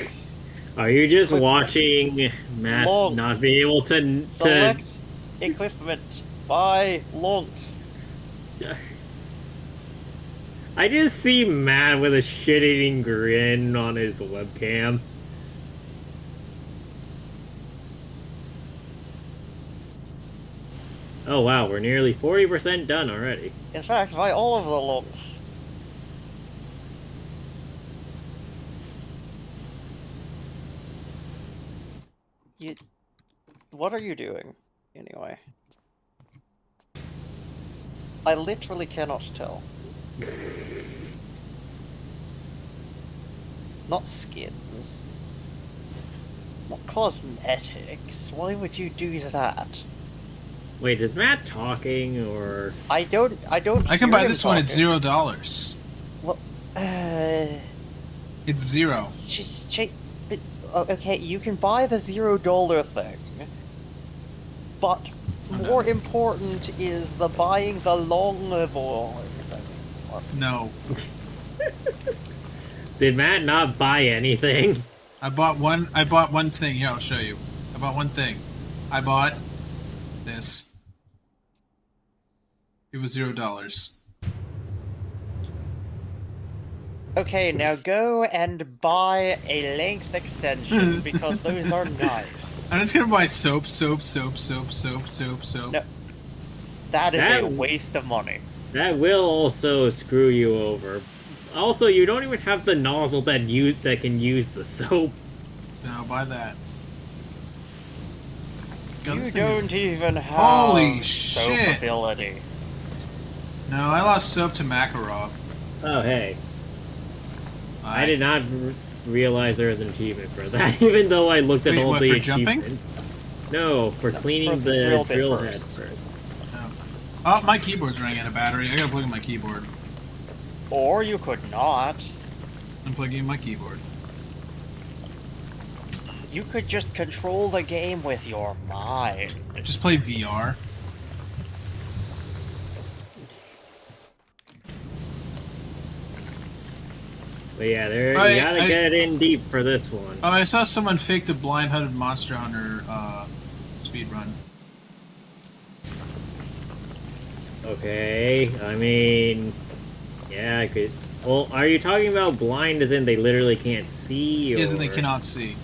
Are you just watching Matt not be able to Select equipment. Buy long. I just see Matt with a shit-eating grin on his webcam. Oh wow, we're nearly 40% done already. In fact, buy all of the long. What are you doing, anyway? I literally cannot tell. Not skins. Not cosmetics. Why would you do that? Wait, is Matt talking or? I don't. I can buy this one at $0. Well, it's zero. Just okay, you can buy the $0 thing, but more important is the buying the long boys. No. Did Matt not buy anything? I bought one thing. Here, I'll show you. I bought one thing. I bought this. It was $0. Okay, now go and buy a length extension, because those are nice. I'm just gonna buy soap. No, that is a waste of money. That will also screw you over. Also, you don't even have the nozzle that can use the soap. No, buy that. God, You don't even have Holy soap shit. ability. No, I lost soap to Makarov. Oh, hey. I did not realize there was an achievement for that, even though I looked at all the achievements. No, for cleaning the drill head first. Oh, my keyboard's running out of battery. I gotta plug in my keyboard. Or you could not. Unplugging my keyboard. You could just control the game with your mind. Just play VR. But yeah, you gotta get in deep for this one. Oh, I saw someone faked a blind-headed Monster Hunter speedrun. Okay, I mean, yeah, I could. Well, are you talking about blind as in they literally can't see? Or... Isn't they cannot see?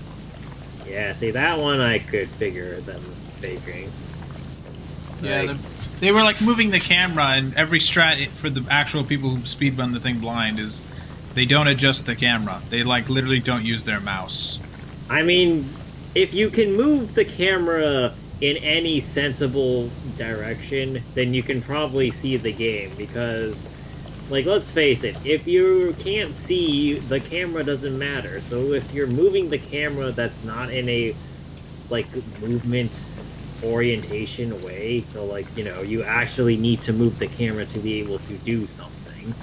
Yeah, see, that one I could figure them faking. Yeah, Like, they were like moving the camera, and every strat for the actual people who speedrun the thing blind is they don't adjust the camera. They like literally don't use their mouse. I mean, if you can move the camera in any sensible direction, then you can probably see the game, because, like, let's face it, if you can't see, the camera doesn't matter. So if you're moving the camera that's not in a, like, movement orientation way, so, like, you know, you actually need to move the camera to be able to do something,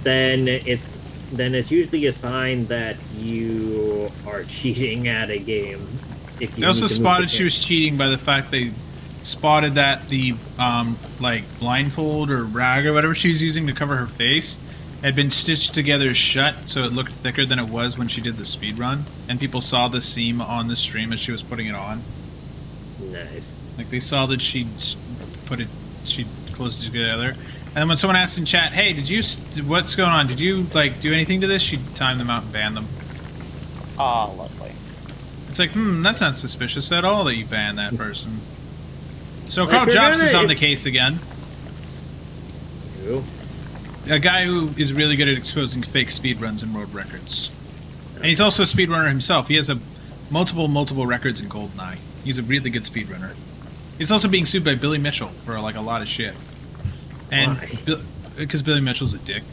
then it's usually a sign that you are cheating at a game. If you They also need to move spotted the she was cheating by the fact they spotted that the like blindfold or rag or whatever she was using to cover her face had been stitched together shut, so it looked thicker than it was when she did the speed run, and people saw the seam on the stream as she was putting it on. Nice. Like they saw that she closed it together, and then when someone asked in chat, "Hey, what's going on? Did you like do anything to this?" She timed them out and banned them. Ah, lovely. It's like, that's not suspicious at all that you banned that person. So Like, Carl we're Jobst gonna- is on the case again. Who? A guy who is really good at exposing fake speedruns and world records. And he's also a speedrunner himself. He has multiple records in GoldenEye. He's a really good speedrunner. He's also being sued by Billy Mitchell for like a lot of shit. And Why? because Billy Mitchell's a dick.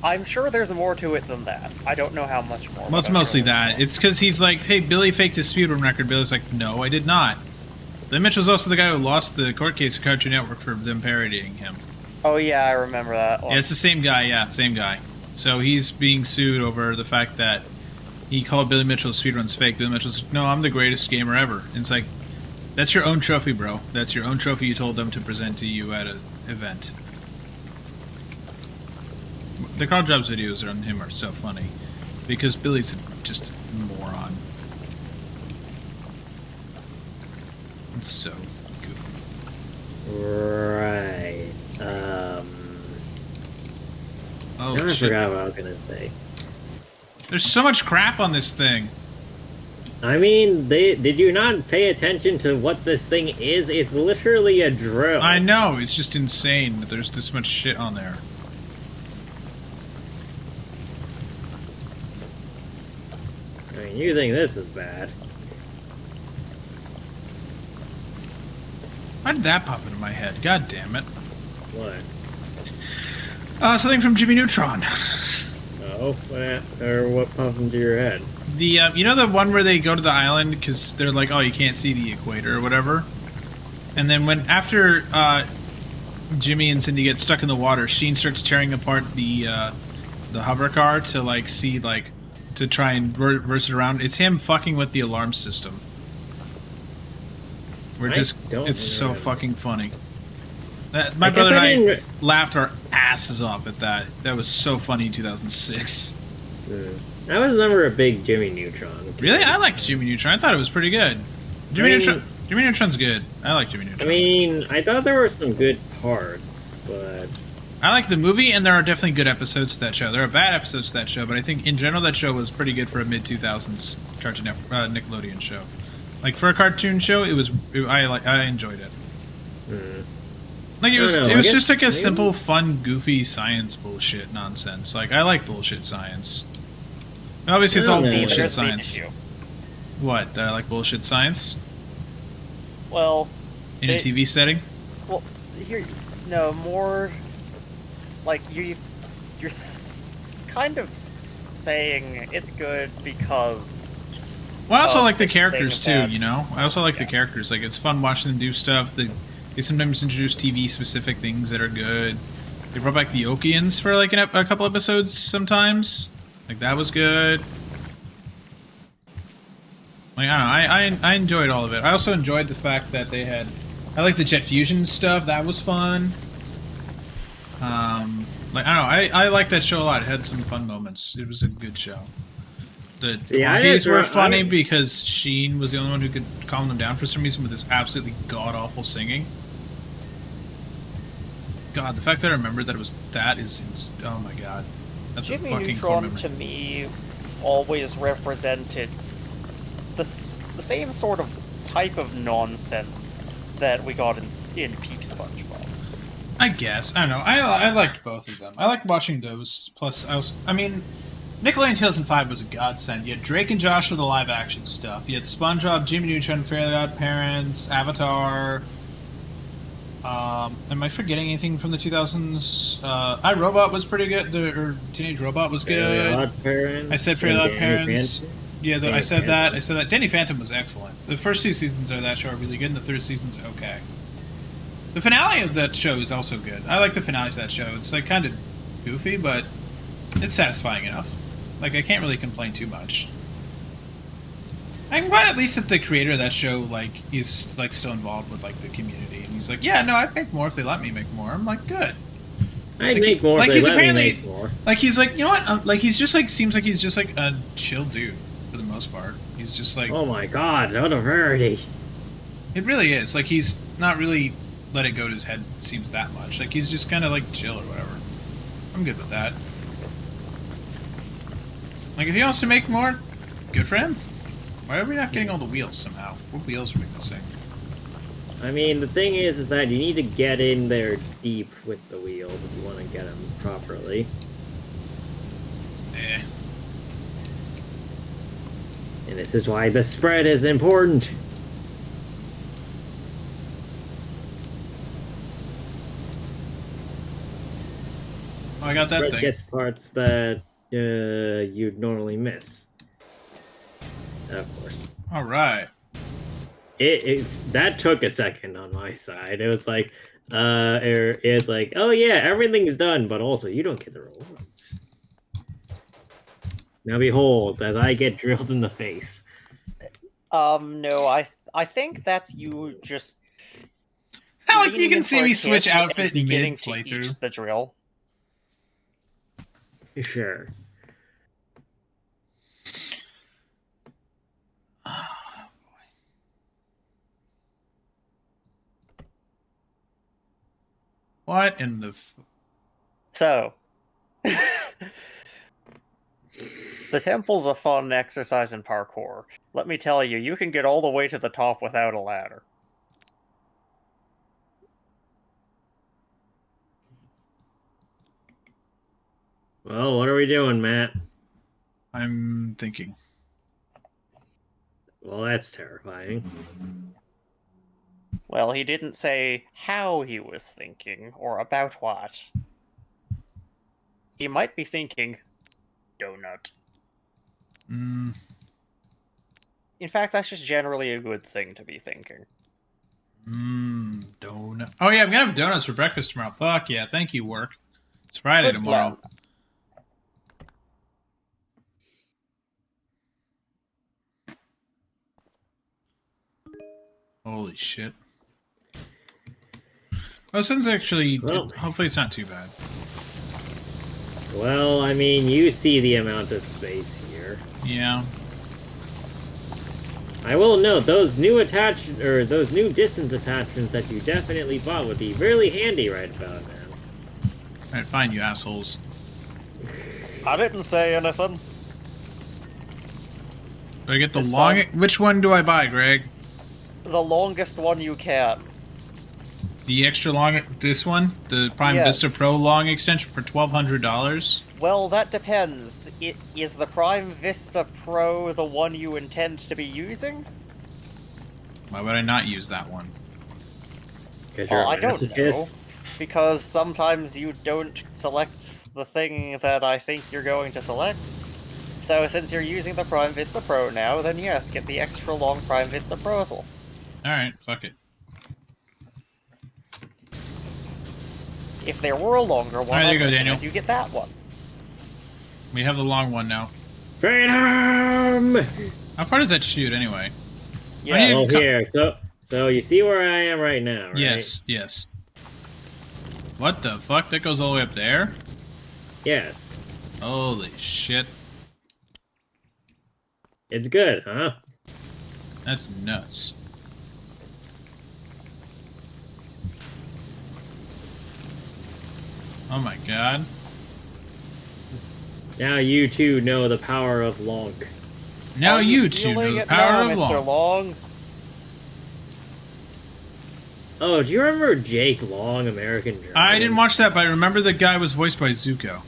I'm sure there's more to it than that. I don't know how much more. Well, it's but I'm mostly sure there's that. more. It's because he's like, hey, Billy faked his speedrun record. Billy's like, no, I did not. Billy Mitchell's also the guy who lost the court case at Cartoon Network for them parodying him. Oh yeah, I remember that one. Yeah, it's the same guy. Yeah, same guy. So he's being sued over the fact that he called Billy Mitchell's speedruns fake. Billy Mitchell's like, no, I'm the greatest gamer ever. And it's like, that's your own trophy, bro. That's your own trophy you told them to present to you at an event. The Carl Jobs videos on him are so funny because Billy's just a moron. It's so goofy. Right. Oh, Now I shit. forgot what I was gonna say. There's so much crap on this thing. I mean, did you not pay attention to what this thing is? It's literally a drill. I know, it's just insane that there's this much shit on there. I mean, you think this is bad. Why did that pop into my head? God damn it. What? Something from Jimmy Neutron. Oh, what popped into your head? The you know the one where they go to the island because they're like, oh, you can't see the equator or whatever, and then after Jimmy and Cindy get stuck in the water, Sheen starts tearing apart the hover car to like see like to try and reverse it around. It's him fucking with the alarm system. It's so fucking funny. My brother and I laughed our asses off at that. That was so funny in 2006. I was never a big Jimmy Neutron. Really? I liked Jimmy Neutron. I thought it was pretty good. Jimmy Neutron's good. I like Jimmy Neutron. I mean, I thought there were some good parts, but... I like the movie, and there are definitely good episodes to that show. There are bad episodes to that show, but I think in general that show was pretty good for a mid-2000s Cartoon Nickelodeon show. Like, for a cartoon show, I enjoyed it. Like, it was just like a simple, fun, goofy science bullshit nonsense. Like, I like bullshit science. Obviously, it's all bullshit There's the science. issue. What? That I like bullshit science? Well, In a TV setting? well, more like you're kind of saying it's good because. Well, I also of like the this characters too, thing that- you know? I also like the Yeah. characters. Like, it's fun watching them do stuff. They sometimes introduce TV-specific things that are good. They brought back the Okians for like a couple episodes sometimes. Like that was good. Like I don't know, I enjoyed all of it. I also enjoyed the fact that they had. I like the jet fusion stuff. That was fun. Like I don't know, I liked that show a lot. It had some fun moments. It was a good show. The monkeys were funny because Sheen was the only one who could calm them down for some reason with this absolutely god-awful singing. God, the fact that I remembered that it was that is... Oh my god. That's Jimmy a fucking Neutron, to me, always represented the same sort of type of nonsense that we got in Peak SpongeBob. I guess. I don't know. I liked both of them. I liked watching those. Plus, I mean... Nickelodeon 2005 was a godsend. You had Drake and Josh with the live-action stuff. You had SpongeBob, Jimmy Neutron, Fairly Odd Parents, Avatar. Am I forgetting anything from the 2000s? iRobot was pretty good. Teenage Robot was good. Fairly Odd Parents. I said Fairly Odd Parents. Yeah, I said that. I said that. Danny Phantom was excellent. The first 2 seasons of that show are really good, and the 3rd season's okay. The finale of that show is also good. I like the finale to that show. It's like kind of goofy, but it's satisfying enough. Like, I can't really complain too much. I'm glad at least that the creator of that show, like, is, like, still involved with, like, the community. And he's like, yeah, no, I'd make more if they let me make more. I'm like, good. I'd make more if they let me make more. Like, he's like, you know what? Like, he's just, like, seems like he's just, like, a chill dude, for the most part. He's just, like... Oh my god, what a rarity. It really is. Like, he's not really let it go to his head, seems that much. Like, he's just kind of, like, chill or whatever. I'm good with that. Like, if he wants to make more, good for him. Why are we not getting all the wheels somehow? What wheels are we missing? I mean, the thing is that you need to get in there deep with the wheels if you want to get them properly. Eh. And this is why the spread is important. Oh, I got that spread thing. Gets parts that you'd normally miss. Of course. All right. That took a second on my side. It was like, it's like, oh yeah, everything's done, but also you don't get the rewards. Now behold, as I get drilled in the face. No, I think that's you just. Like you can see me switch outfit mid playthrough. The drill. Sure. What in the... So, the temple's a fun exercise in parkour. Let me tell you, you can get all the way to the top without a ladder. Well, what are we doing, Matt? I'm thinking. Well, that's terrifying. Well, he didn't say how he was thinking, or about what. He might be thinking, donut. Mm. In fact, that's just generally a good thing to be thinking. Donut. Oh yeah, I'm gonna have donuts for breakfast tomorrow. Fuck yeah, thank you, work. It's Friday tomorrow. Plan. Holy shit. Oh, this one's actually... Well, hopefully it's not too bad. Well, I mean, you see the amount of space here. Yeah. I will note, those new distance attachments that you definitely bought would be really handy right about now. Alright, fine, you assholes. I didn't say anything. Do I get the long... Which one do I buy, Greg? The longest one you can. The extra long... This one? The Prime Vista Pro long extension for $1,200? Well, that depends. Is the Prime Vista Pro the one you intend to be using? Why would I not use that one? I don't know. Because sometimes you don't select the thing that I think you're going to select. So since you're using the Prime Vista Pro now, then yes, get the extra long Prime Vista Pro. Alright, fuck it. If there were a longer one, Alright, there you go, Daniel. you get that one. We have the long one now. Freedom! How far does that shoot anyway? Yeah. Oh, here. So you see where I am right now, right? Yes, yes. What the fuck? That goes all the way up there? Yes. Holy shit. It's good, huh? That's nuts. Oh my god. Now you too know the power of Lonk. Now Are you two feeling know the it power now, of Mr. long. Long? Oh, do you remember Jake Long, American Dragon? I didn't watch that, but I remember the guy was voiced by Zuko.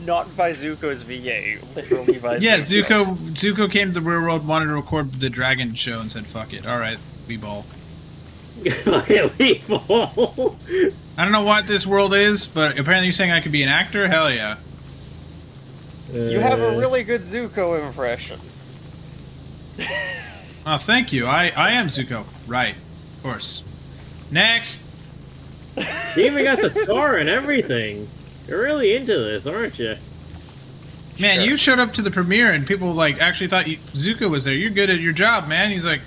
Not by Zuko's VA, literally by Yeah, Zuko. Zuko came to the real world, wanted to record the Dragon show, and said, fuck it. Alright, we ball. People. I don't know what this world is, but apparently you're saying I could be an actor? Hell yeah. You have a really good Zuko impression. Oh, thank you. I am Zuko. Right. Of course. Next! You even got the scar and everything. You're really into this, aren't you? Man, Sure. you showed up to the premiere and people, like, actually thought Zuko was there. You're good at your job, man. He's like,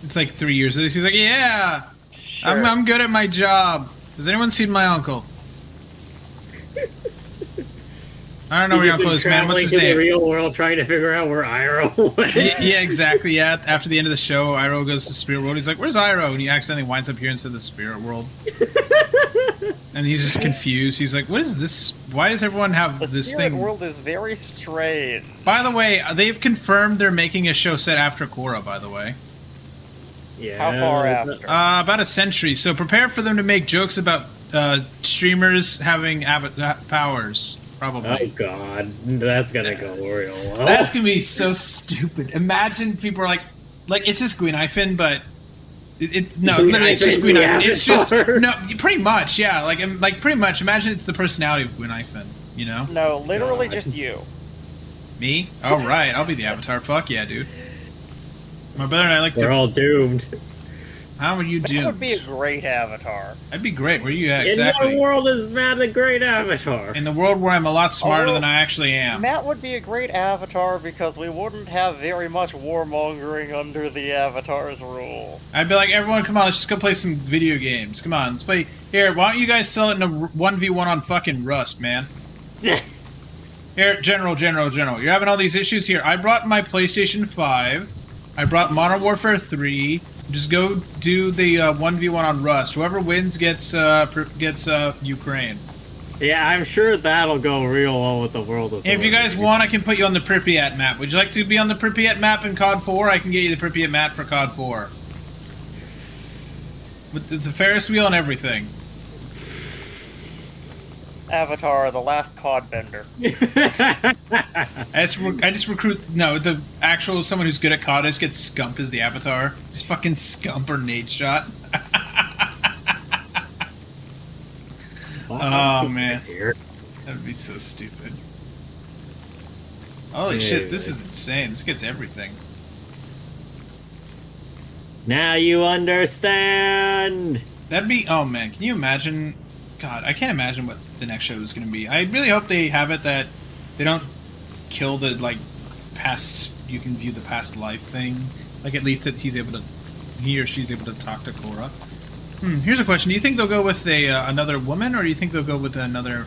it's like 3 years of this. He's like, yeah, Sure. I'm good at my job. Has anyone seen my uncle? I don't know where your uncle is, man. What's his to the name? real world trying to figure out where Iroh went. Yeah, exactly. Yeah, after the end of the show, Iroh goes to the spirit world. He's like, "Where's Iroh?" And he accidentally winds up here instead of the spirit world. And he's just confused. He's like, "What is this? Why does everyone have The this spirit thing?" world is very strange. By the way, they've confirmed they're making a show set after Korra. By the way, Yeah. How far after? about a century. So prepare for them to make jokes about streamers having powers. Probably. Oh god, that's gonna go real well. That's gonna be so stupid. Imagine people are like it's just Gwyn Ifen, but literally it's just Gwyn Ifen. It's just pretty much, yeah. Like pretty much. Imagine it's the personality of Gwyn Ifen. You know? No, literally God. just you. Me? All right, I'll be the Avatar. Fuck yeah, dude. My brother and I like We're to. all doomed. How are you That doomed? would be a great avatar. That'd be great. Where are you at In exactly? what world is Matt the Great Avatar? In the world where I'm a lot smarter Oh, than I actually am. Matt would be a great avatar because we wouldn't have very much warmongering under the avatar's rule. I'd be like, everyone, come on, let's just go play some video games. Come on, let's play. Here, why don't you guys sell it in a 1v1 on fucking Rust, man? Here, General. You're having all these issues here. I brought my PlayStation 5. I brought Modern Warfare 3. Just go do the 1v1 on Rust. Whoever wins gets Ukraine. Yeah, I'm sure that'll go real well with the world of. If you guys want, I can put you on the Pripyat map. Would you like to be on the Pripyat map in COD 4? I can get you the Pripyat map for COD 4. With the Ferris wheel and everything. Avatar, the last cod bender. I just recruit. No, the actual someone who's good at COD just gets Scump as the avatar. Just fucking Scump or Nade Shot. Oh man, that'd be so stupid. Holy shit, this is insane. This gets everything. Now you understand. That'd be. Oh man, can you imagine? God, I can't imagine what the next show is going to be. I really hope they have it that they don't kill the past. You can view the past life thing. Like at least that he or she's able to talk to Korra. Here's a question: do you think they'll go with another woman, or do you think they'll go with another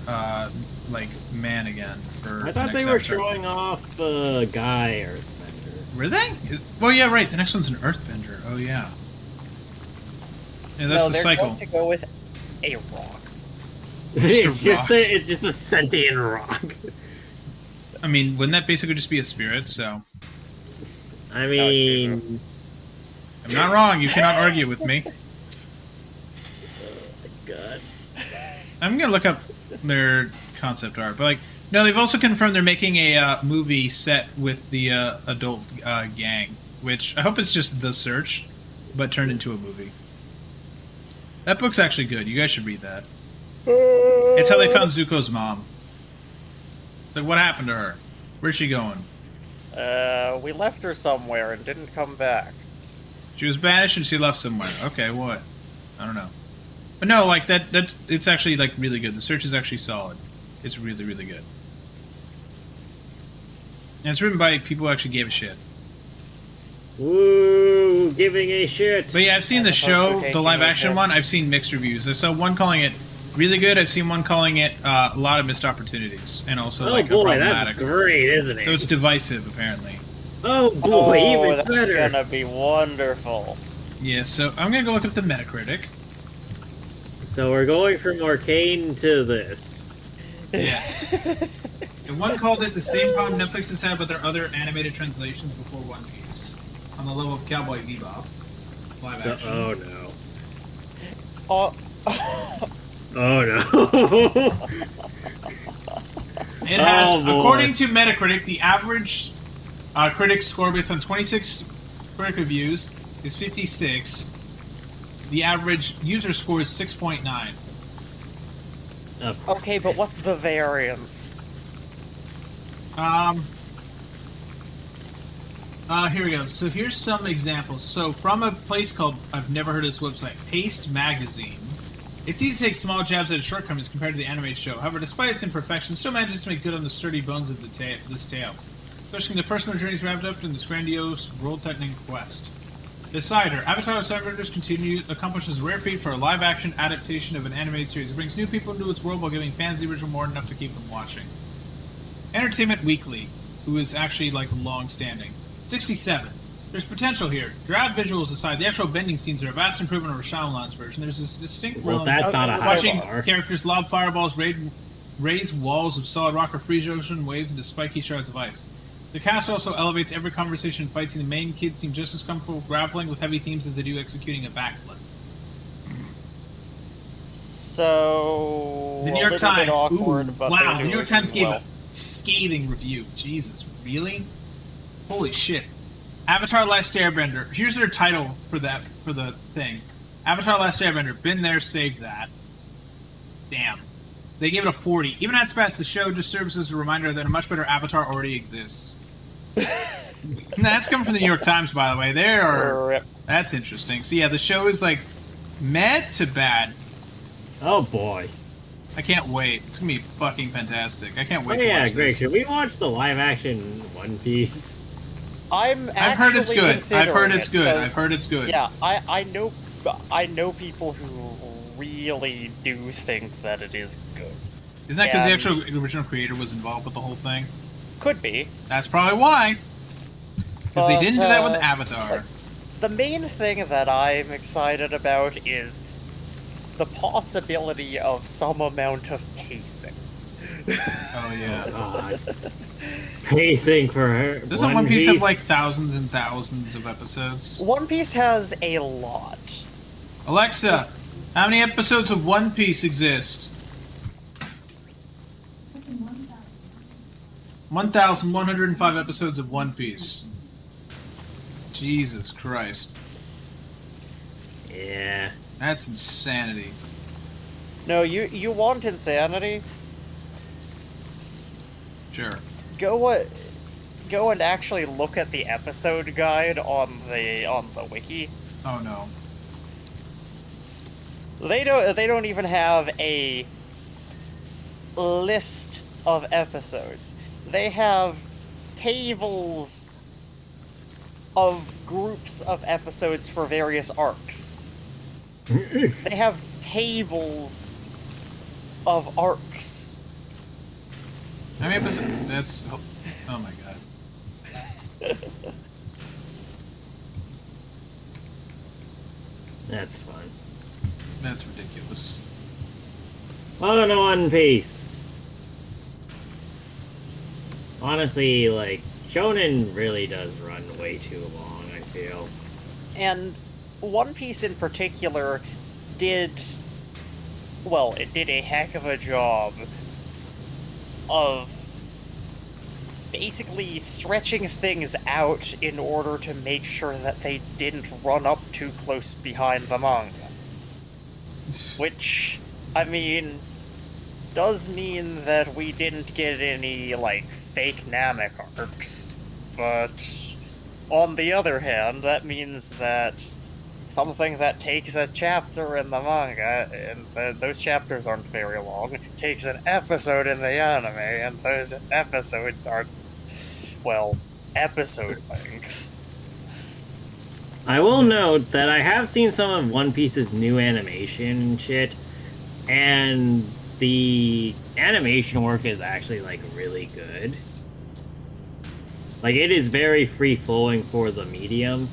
man again? I thought they were showing off the guy Earthbender. Were they? Well, yeah, right. The next one's an Earthbender. Oh yeah. Yeah, that's No, the they're cycle. going to go with a rock. It's just a sentient rock. I mean, wouldn't that basically just be a spirit? So. I mean, I'm not wrong. You cannot argue with me. God. I'm gonna look up their concept art, but no, they've also confirmed they're making a movie set with the adult gang, which I hope it's just The Search, but turned into a movie. That book's actually good. You guys should read that. It's how they found Zuko's mom. Like, what happened to her? Where's she going? We left her somewhere and didn't come back. She was banished and she left somewhere. Okay, what? I don't know. But no, like that it's actually like really good. The search is actually solid. It's really, really good. And it's written by people who actually gave a shit. Woo, giving a shit. But yeah, I've seen the show, the live action one. I've seen mixed reviews. I saw one calling it really good. I've seen one calling it a lot of missed opportunities, and also like boy, problematic. That's great, isn't it? So it's divisive, apparently. Oh boy, even that's better. gonna be wonderful. Yeah, so I'm gonna go look up the Metacritic. So we're going from Arcane to this. Yes. And one called it the same problem Netflix has had with their other animated translations before One Piece, on the level of Cowboy Bebop. Live action. Oh no. Oh, Oh no. It has, boy. according to Metacritic, the average critic score based on 26 critic reviews is 56. The average user score is 6.9. okay, but what's the variance? Here we go. So here's some examples. So from a place called, I've never heard of this website, Paste Magazine. It's easy to take small jabs at its shortcomings compared to the animated show. However, despite its imperfections, it still manages to make good on the sturdy bones of this tale. Especially the personal journeys wrapped up in this grandiose, world-tightening quest. Decider. Avatar: The Seven accomplishes a rare feat for a live-action adaptation of an animated series. It brings new people into its world while giving fans the original more than enough to keep them watching. Entertainment Weekly, who is actually, like, long-standing. 67. There's potential here. Drab visuals aside, the actual bending scenes are a vast improvement over Shyamalan's version. There's this distinct Well, thrill that's not a high watching bar. characters lob fireballs, raise walls of solid rock or freeze ocean waves into spiky shards of ice. The cast also elevates every conversation and fight scene. The main kids seem just as comfortable grappling with heavy themes as they do executing a backflip. So The New York a little Times. bit awkward, Ooh, but wow, they the do New York it Times gave well. a scathing review. Jesus, really? Holy shit. Avatar: Last Airbender. Here's their title for the thing. Avatar: Last Airbender. Been there, saved that. Damn. They gave it a 40. Even at its best, the show just serves as a reminder that a much better Avatar already exists. That's coming from the New York Times, by the way. That's interesting. So yeah, the show is like meh to bad. Oh boy. I can't wait. It's gonna be fucking fantastic. I can't wait Oh to yeah, watch great. this. Should we watch the live action One Piece? I've heard it's good. I've heard it's good. I've heard it's good. Yeah, I know people who really do think that it is good. Isn't that because the And- actual original creator was involved with the whole thing? Could be. That's probably why. Because they But, didn't do that with Avatar. The main thing that I'm excited about is the possibility of some amount of pacing. Oh yeah. God. Pacing for her. Doesn't One Piece have like thousands and thousands of episodes? One Piece has a lot. Alexa, how many episodes of One Piece exist? 1,105 episodes of One Piece. Jesus Christ. Yeah. That's insanity. No, you want insanity? Sure. Go and actually look at the episode guide on the wiki. Oh no. They don't even have a list of episodes. They have tables of groups of episodes for various arcs. They have tables of arcs. How many episodes? That's. Oh my god. That's fun. That's ridiculous. On One Piece. Honestly, like, Shonen really does run way too long, I feel. And One Piece in particular did a heck of a job of basically stretching things out in order to make sure that they didn't run up too close behind the manga. Which, I mean, does mean that we didn't get any, like, fake Namek arcs, but on the other hand, that means that something that takes a chapter in the manga, and those chapters aren't very long, takes an episode in the anime, and those episodes are, well, episode length. I will note that I have seen some of One Piece's new animation and shit, and the animation work is actually, like, really good. Like, it is very free-flowing for the medium,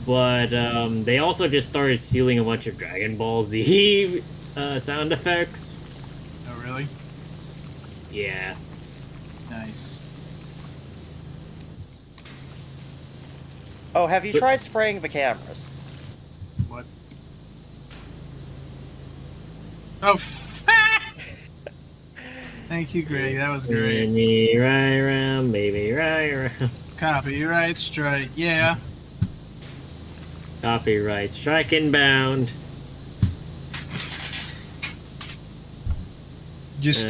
but they also just started stealing a bunch of Dragon Ball Z sound effects. Oh, really? Yeah. Nice. Oh, have you tried spraying the cameras? What? Oh, thank you, Greg. That was great. Baby, right around, baby, right around. Copyright strike, yeah. Copyright strike inbound. Just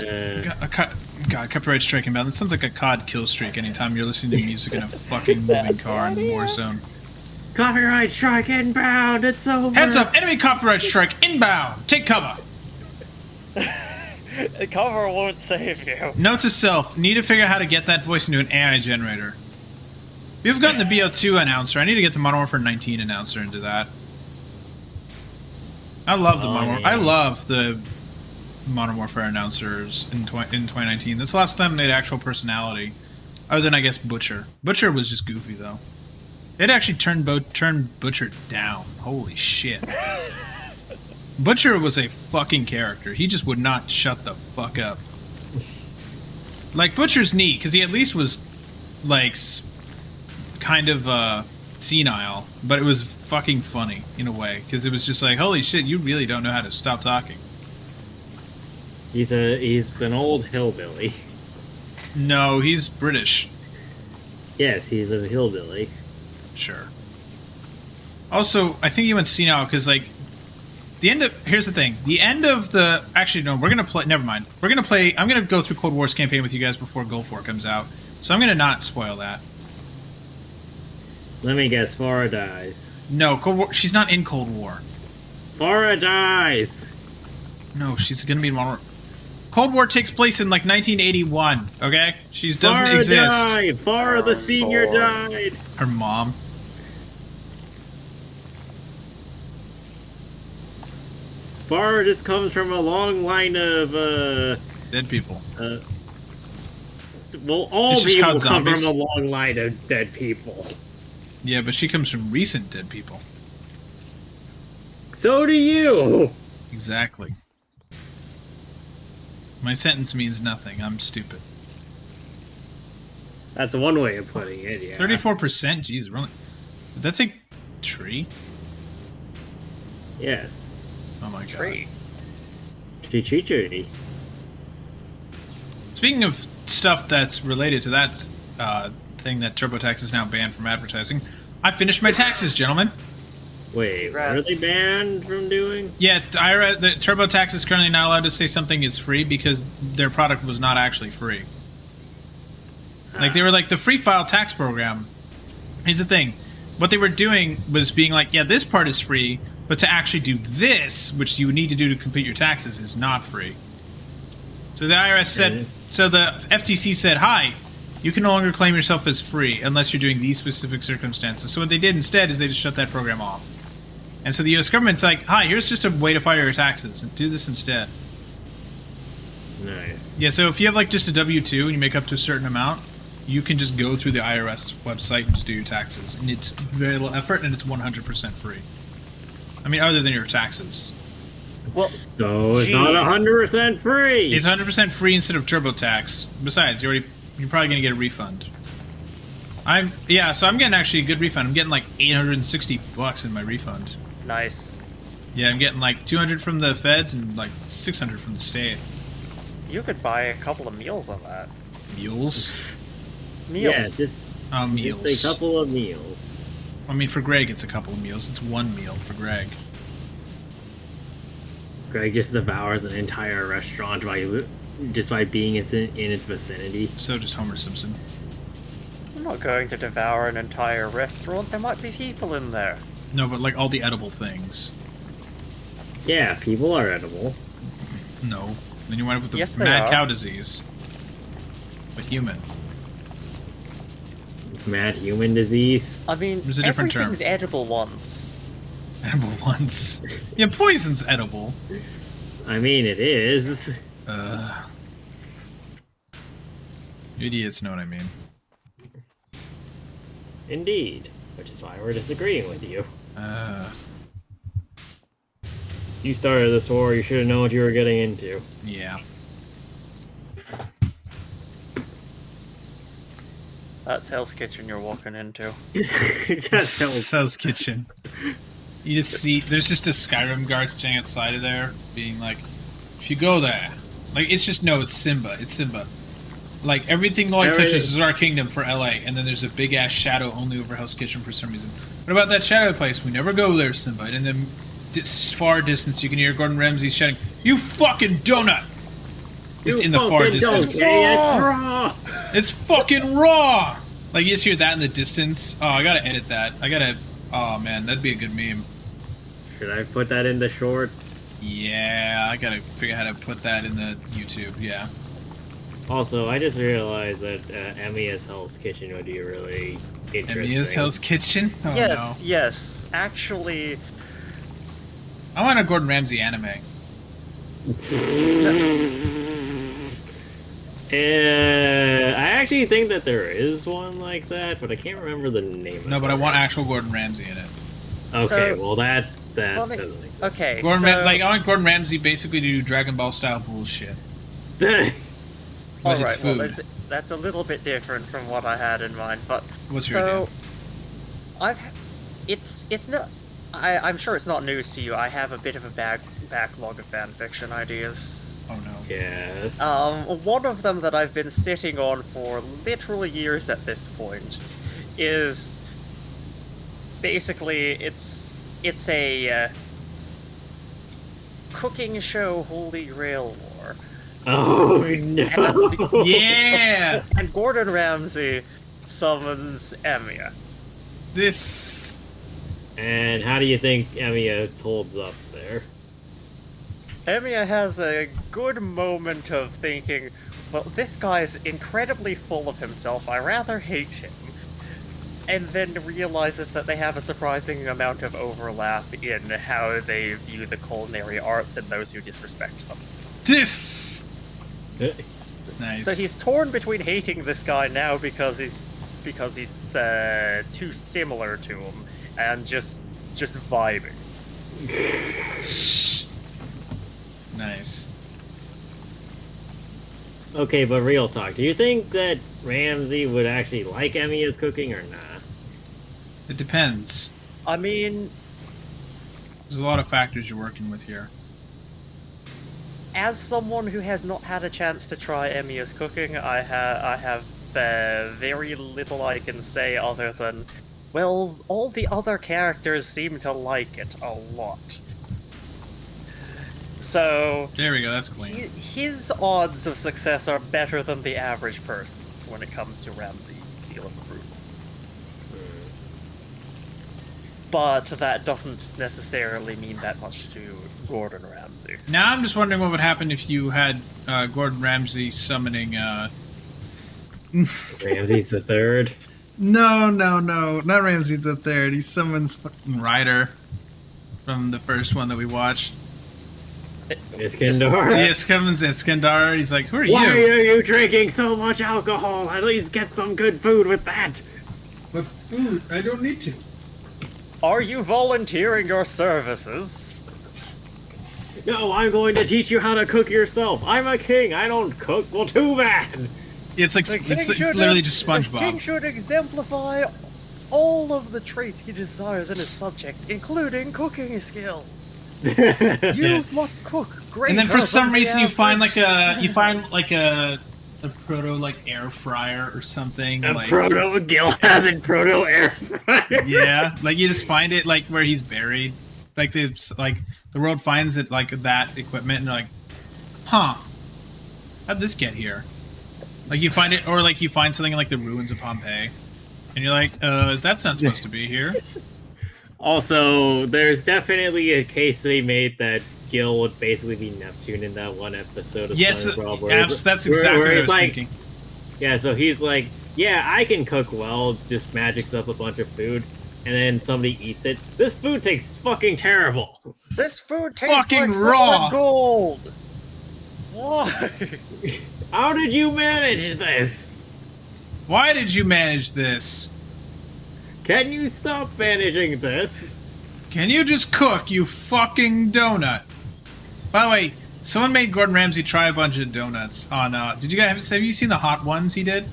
God, copyright strike inbound. That sounds like a COD kill streak anytime you're listening to music in a fucking moving car in Warzone. Copyright strike inbound, it's over. Heads up, enemy copyright strike inbound. Take cover. The cover won't save you. Note to self, need to figure out how to get that voice into an AI generator. We've gotten the BO2 announcer. I need to get the Modern Warfare 19 announcer into that. I love I love the Modern Warfare announcers in 2019. That's the last time they had actual personality. Other than, I guess, Butcher. Butcher was just goofy, though. They'd actually turned Butcher down. Holy shit. Butcher was a fucking character. He just would not shut the fuck up. Like, Butcher's neat, because he at least was, like, kind of senile, but it was fucking funny in a way, because it was just like, holy shit, you really don't know how to stop talking. He's an old hillbilly. No, he's British. Yes, he's a hillbilly. Sure. Also, I think he went senile because, like, here's the thing. The end of the... Actually, no, we're going to play... Never mind. We're going to play... I'm going to go through Cold War's campaign with you guys before Gulf War comes out. So I'm going to not spoil that. Let me guess, Farah dies. No, Cold War... She's not in Cold War. Farah dies! No, she's going to be in Modern War. Cold War takes place in, like, 1981, okay? She doesn't Farah exist. Died. Farah the senior died! Her mom. Farah just comes from a long line of, Dead people. Well, all It's just people called come zombies. from a long line of dead people. Yeah, but she comes from recent dead people. So do you! Exactly. My sentence means nothing. I'm stupid. That's one way of putting it, yeah. 34%? Jeez, really? Did that say tree? Yes. Oh my god. Tree. Tree. Speaking of stuff that's related to that thing that TurboTax is now banned from advertising, I finished my taxes, gentlemen. Wait, what are Congrats. they banned from doing? Yeah, the TurboTax is currently not allowed to say something is free because their product was not actually free. Like, they were like, the free file tax program. Here's the thing. What they were doing was being like, yeah, this part is free, but to actually do this, which you need to do to complete your taxes, is not free. So the IRS said, so the FTC said, hi, you can no longer claim yourself as free unless you're doing these specific circumstances. So what they did instead is they just shut that program off. And so the U.S. government's like, hi, here's just a way to file your taxes. Do this instead. Nice. Yeah, so if you have like just a W-2 and you make up to a certain amount, you can just go through the IRS website and just do your taxes. And it's very little effort and it's 100% free. I mean, other than your taxes. Well, So it's not 100% free! It's 100% free instead of TurboTax. Besides, you're probably going to get a refund. So I'm getting actually a good refund. I'm getting like $860 in my refund. nice. Yeah, I'm getting like 200 from the feds and like 600 from the state. You could buy a couple of meals on that. Mules? Meals. Yeah, just Meals. a couple of meals. I mean, for Greg, it's a couple of meals. It's one meal for Greg. Greg just devours an entire restaurant just by being in its vicinity. So does Homer Simpson. I'm not going to devour an entire restaurant. There might be people in there. No, but like all the edible things. Yeah, people are edible. No. Then you wind up with the Yes, they mad are. cow disease. But human. Mad human disease. I mean, There's a different term. everything's edible once. Edible ones. Yeah, poison's edible. I mean, it is. Idiots know what I mean. Indeed. Which is why we're disagreeing with you. You started this war, you should have known what you were getting into. Yeah. That's Hell's Kitchen you're walking into. That's Hell's Kitchen. You just see, there's just a Skyrim guard standing outside of there, being like, if you go there, like, it's just, no, it's Simba, Like, everything Lloyd touches is our kingdom for LA, and then there's a big-ass shadow only over Hell's Kitchen for some reason. What about that shadow place? We never go there, Simba. And in the far distance, you can hear Gordon Ramsay shouting, "You fucking donut!" Just in the far distance. It's raw! It's fucking raw! Like, you just hear that in the distance. Oh, I gotta edit that. Oh, man, that'd be a good meme. Should I put that in the shorts? Yeah, I gotta figure out how to put that in the YouTube, yeah. Also, I just realized that Emiya's Hell's Kitchen would be really interesting. Emiya's Hell's Kitchen? Oh, yes, no. yes. Actually, I want a Gordon Ramsay anime. I actually think that there is one like that, but I can't remember the name. No, but I want actual Gordon Ramsay in it. Okay, So, well that funny- doesn't exist. okay, Gordon so... I want Gordon Ramsay basically to do Dragon Ball style bullshit. But it's Alright, well, food. that's a little bit different from what I had in mind, but... What's your idea? It's not... I'm sure it's not news to you. I have a bit of a backlog of fanfiction ideas. Oh no. Yes. One of them that I've been sitting on for literal years at this point is basically it's a cooking show Holy Grail War. Oh no! And, Yeah! and Gordon Ramsay summons Emiya. This... And how do you think Emiya holds up there? Emiya has a good moment of thinking, well, this guy's incredibly full of himself, I rather hate him. And then realizes that they have a surprising amount of overlap in how they view the culinary arts and those who disrespect them. This... Nice. So he's torn between hating this guy now because he's too similar to him, and just vibing. Nice. Okay, but real talk. Do you think that Ramsay would actually like Emiya's cooking or not? It depends. I mean, There's a lot of factors you're working with here. as someone who has not had a chance to try Emiya's cooking, I have very little I can say other than, well, all the other characters seem to like it a lot. So, There we go, that's clean. his odds of success are better than the average person's when it comes to Ramsay's seal of approval. But that doesn't necessarily mean that much to Gordon Ramsay. Now I'm just wondering what would happen if you had Gordon Ramsay summoning... Ramsay's the third. No, not Ramsay the Third. He summons fucking Ryder from the first one that we watched. Iskandar. Yes, comes Iskandar. He's like, "Who are Why you?" are you drinking so much alcohol? At least get some good food with that. But food, I don't need to. Are you volunteering your services? No, I'm going to teach you how to cook yourself. I'm a king. I don't cook. Well, too bad. It's like it's literally just The king SpongeBob. should exemplify all of the traits he desires in his subjects, including cooking skills. You must cook great. And then for some reason you find like a proto air fryer or something. A like, proto Gil has a proto air fryer. Yeah, like you just find it like where he's buried. Like the world finds it like that equipment and they're like, huh? How'd this get here? Like you find it, or like you find something in like the ruins of Pompeii, and you're like, that's not supposed to be here. Also, there's definitely a case to be made that Gil would basically be Neptune in that one episode of Yes, SpongeBob. that's exactly what I was thinking. Yeah, so he's like, yeah, I can cook well, just magics up a bunch of food, and then somebody eats it. This food tastes fucking terrible. This food tastes Fucking like raw. solid gold. Why? How did you manage this? Why did you manage this? Can you stop managing this? Can you just cook, you fucking donut? By the way, someone made Gordon Ramsay try a bunch of donuts on. Did you guys have you seen the hot ones he did?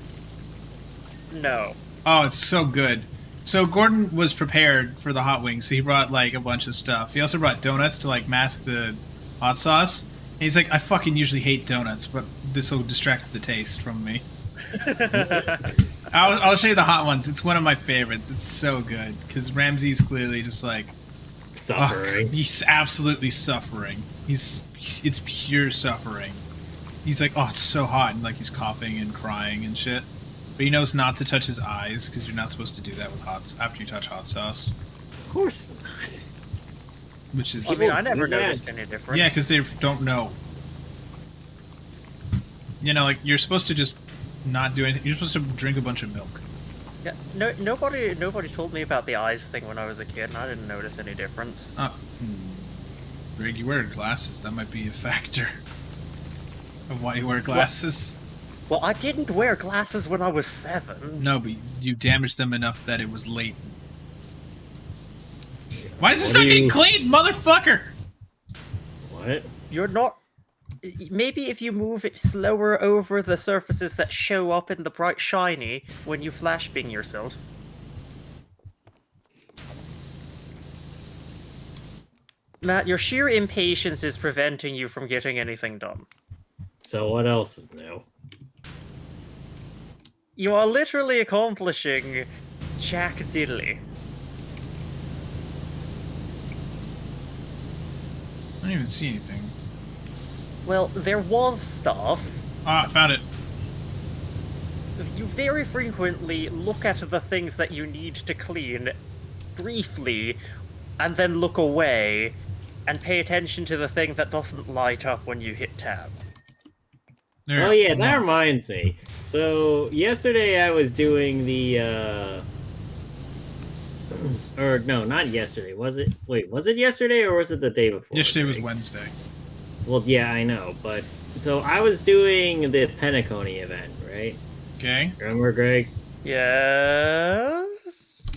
No. Oh, it's so good. So Gordon was prepared for the hot wings, so he brought like a bunch of stuff. He also brought donuts to like mask the hot sauce. And he's like, I fucking usually hate donuts, but this will distract the taste from me. I'll show you the hot ones. It's one of my favorites. It's so good because Ramsay's clearly just like Suffering. he's absolutely suffering. It's pure suffering. He's like, oh, it's so hot, and like he's coughing and crying and shit. But he knows not to touch his eyes because you're not supposed to do that with after you touch hot sauce. Of course not. Which is I mean, I never do that. noticed any difference. yeah, because they don't know. You know, like you're supposed to just not do anything. You're supposed to drink a bunch of milk. Yeah, nobody told me about the eyes thing when I was a kid, and I didn't notice any difference. Greg, you wear glasses. That might be a factor of why you wear glasses. Well, I didn't wear glasses when I was 7. No, but you damaged them enough that it was late. Why is this What not do getting you- cleaned, motherfucker? What? You're not. Maybe if you move it slower over the surfaces that show up in the bright shiny when you flashbang yourself. Matt, your sheer impatience is preventing you from getting anything done. So what else is new? You are literally accomplishing Jack Diddley. I don't even see anything. Well, there was stuff. Ah, found it. You very frequently look at the things that you need to clean briefly, and then look away, and pay attention to the thing that doesn't light up when you hit tab. There. Oh yeah, that reminds me. So yesterday I was doing the or no, not yesterday. Was it? Wait, was it yesterday or was it the day before? Yesterday was Greg? Wednesday. Well, yeah, I know, but so I was doing the Penacony event, right? Okay. Remember, Greg? Yes?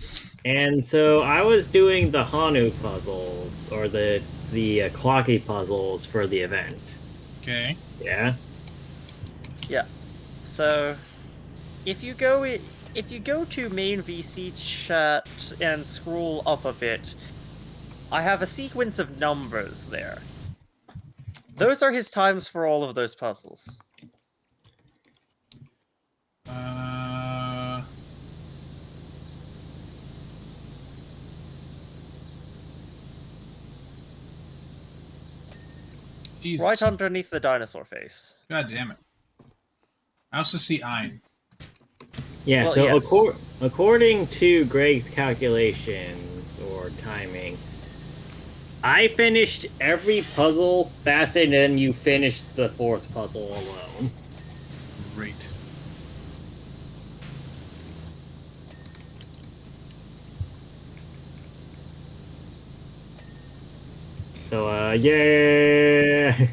And so I was doing the Hanu puzzles or the Clocky puzzles for the event. Okay. Yeah. Yeah. So, if you go to main VC chat and scroll up a bit, I have a sequence of numbers there. Those are his times for all of those puzzles. Jesus. Right underneath the dinosaur face. God damn it. I also see Ein. Yeah, Well, so yes. according to Greg's calculations or timing, I finished every puzzle faster than you finished the 4th puzzle alone. Great. So, yeah!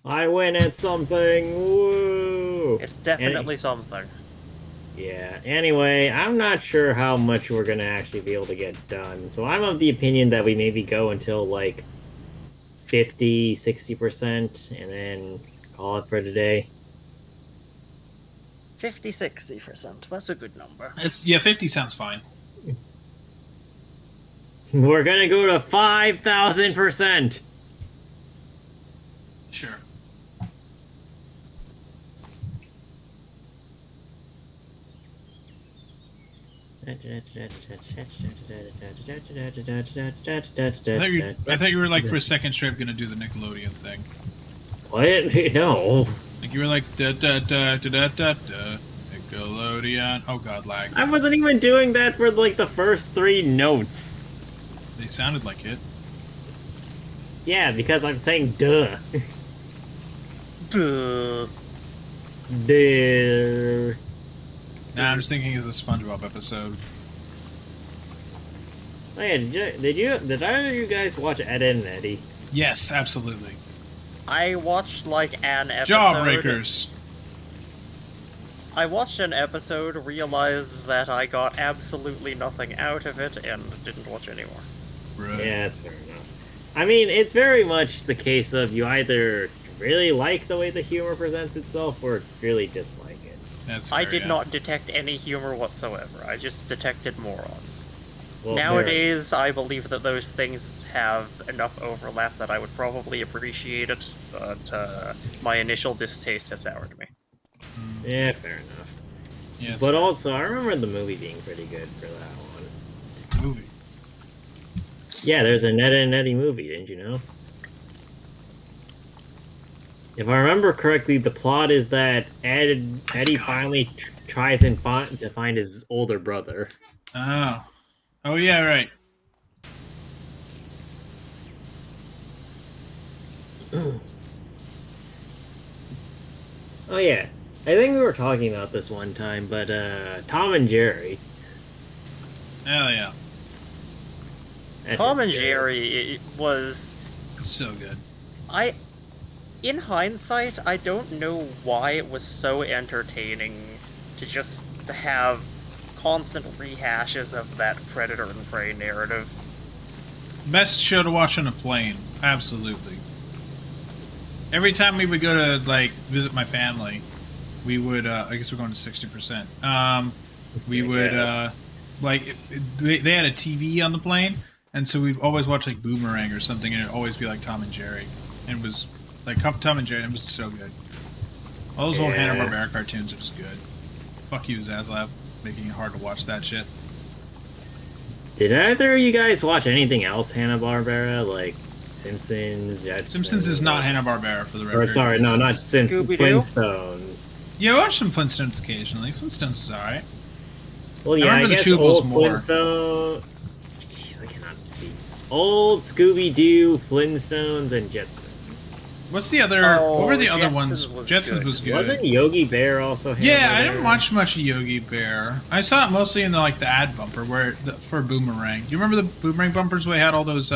I win at something! Woo! It's definitely something. Yeah, anyway, I'm not sure how much we're gonna actually be able to get done, so I'm of the opinion that we maybe go until, like, 50, 60%, and then call it for today. 50-60%. That's a good number. 50 sounds fine. We're gonna go to 5,000%! Sure. I I thought you were like for a second straight gonna do the Nickelodeon thing. What? No. Like you were like da da da da da da da. Nickelodeon. Oh god, lag. I wasn't even doing that for like the first 3 notes. They sounded like it. Yeah, because I'm saying duh. Duh. Duh. Nah, I'm just thinking of the SpongeBob episode. Oh yeah, did either of you guys watch Ed, Edd and Eddie? Yes, absolutely. I watched like an episode. Jawbreakers. I watched an episode, realized that I got absolutely nothing out of it, and didn't watch anymore. Right. Yeah, that's fair enough. I mean, it's very much the case of you either really like the way the humor presents itself or really dislike it. That's I fair, did yeah. not detect any humor whatsoever. I just detected morons. Well, Nowadays, I believe that those things have enough overlap that I would probably appreciate it, but my initial distaste has soured me. yeah, fair enough. Yeah, But also, I remember the movie being pretty good for that one. movie. Yeah, there's an Ed, Edd and Eddie movie, didn't you know? If I remember correctly, the plot is that Eddie finally tries to find his older brother. Oh. Oh yeah, right. Oh yeah, I think we were talking about this one time, but Tom and Jerry. Hell yeah. That Tom and shit's good. Jerry it was... So good. In hindsight, I don't know why it was so entertaining to just have constant rehashes of that Predator and Prey narrative. Best show to watch on a plane. Absolutely. Every time we would go to, like, visit my family, we would, I guess we're going to 60%. We would, they had a TV on the plane, and so we'd always watch, like, Boomerang or something, and it'd always be, like, Tom and Jerry. And it was, like, Tom and Jerry, it was so good. All those old Yeah. Hanna-Barbera cartoons are just good. Fuck you, Zaslav, making it hard to watch that shit. Did either of you guys watch anything else Hanna-Barbera, like Simpsons, Jetsons? Simpsons is not Hanna-Barbera, for the Or record. sorry, no, not Simpsons. Scooby-Doo? Flintstones. Yeah, I watch some Flintstones occasionally. Flintstones is alright. Well, yeah, I remember the guess Tubles old more. Flintstones. Jeez, I cannot speak. Old Scooby-Doo, Flintstones, and Jetsons. What's the other? Oh, what were the other Jetsons ones? was Jetsons good. was good. Wasn't Yogi Bear also Yeah, I Hanna-Barbera? didn't watch much of Yogi Bear. I saw it mostly in the ad bumper for Boomerang. Do you remember the Boomerang bumpers where they had all those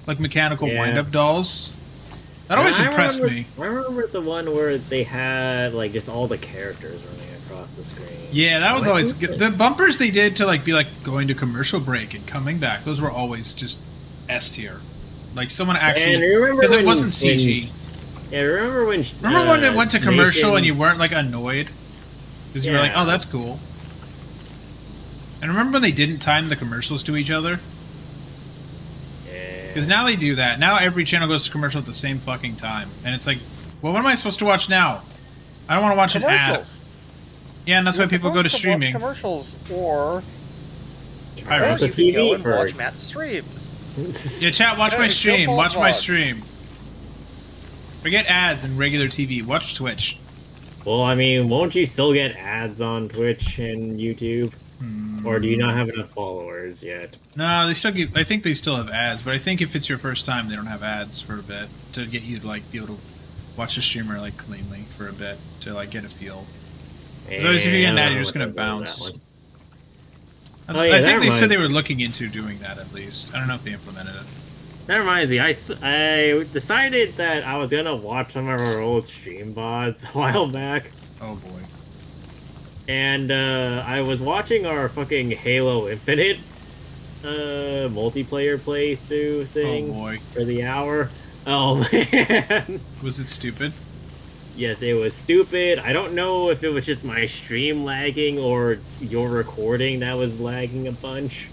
like mechanical Yeah. wind-up dolls? That always I impressed remember- me. I remember the one where they had like just all the characters running across the screen. Yeah, that was I always think good. The bumpers they did to be going to commercial break and coming back. Those were always just S tier. Like someone actually, And remember because it when- wasn't CG. Yeah, remember when? Remember when it went to commercial and you Nations- weren't annoyed because you were like, Yeah. "Oh, that's cool." And remember when they didn't time the commercials to each other? Yeah. Because now they do that. Now every channel goes to commercial at the same fucking time, and it's like, well, what am I supposed to watch now? I don't want to watch an ad. Commercials. Yeah, and that's why You're people go to supposed watch streaming. commercials, or Turn off the you can go TV and for watch Matt's streams. Yeah, chat, watch my Hey, stream. jump on Watch my VODs. stream. Forget ads and regular TV. Watch Twitch. Well, I mean, won't you still get ads on Twitch and YouTube? Or do you not have enough followers yet? No, they still I think they still have ads, but I think if it's your first time, they don't have ads for a bit to get you to be able to watch the streamer cleanly for a bit to get a feel. Otherwise, if you get an Yeah, I ad, don't you're know just gonna what they're doing with bounce. that one. I yeah, that think they said they reminds- were looking into doing that at least. I don't know if they implemented it. That reminds me, I decided that I was gonna watch some of our old stream VODs a while back. Oh boy. And I was watching our fucking Halo Infinite multiplayer playthrough thing Oh boy. for the hour. Oh man. Was it stupid? Yes, it was stupid. I don't know if it was just my stream lagging or your recording that was lagging a bunch.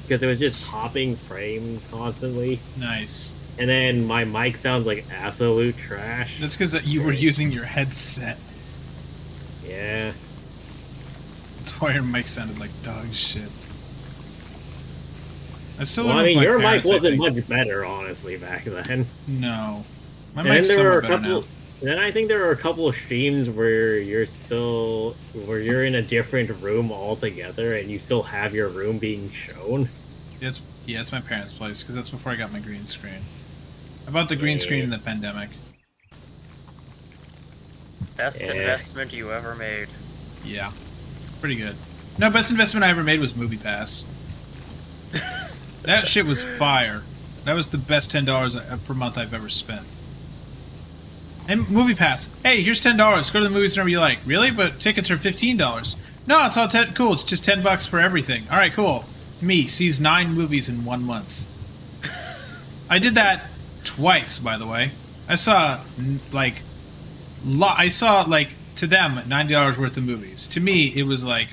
Because it was just hopping frames constantly. Nice. And then my mic sounds like absolute trash. That's because you were using your headset. Yeah. That's why your mic sounded like dog shit. I still Well, live I mean, with my your mic parents, I wasn't think. much better, honestly, back then. No. My And then mic's there were somewhat a better couple. now. Then I think there are a couple of streams where you're in a different room altogether, and you still have your room being shown. It's my parents' place because that's before I got my green screen. I bought the green screen in the pandemic. Best investment you ever made. Yeah, pretty good. No, best investment I ever made was MoviePass. That shit was fire. That was the best $10 per month I've ever spent. And MoviePass. Hey, here's $10. Go to the movies whenever you like. Really? But tickets are $15. No, it's all cool. It's just $10 for everything. All right, cool. Me sees 9 movies in 1 month. I did that twice, by the way. I saw to them $90 worth of movies. To me, it was like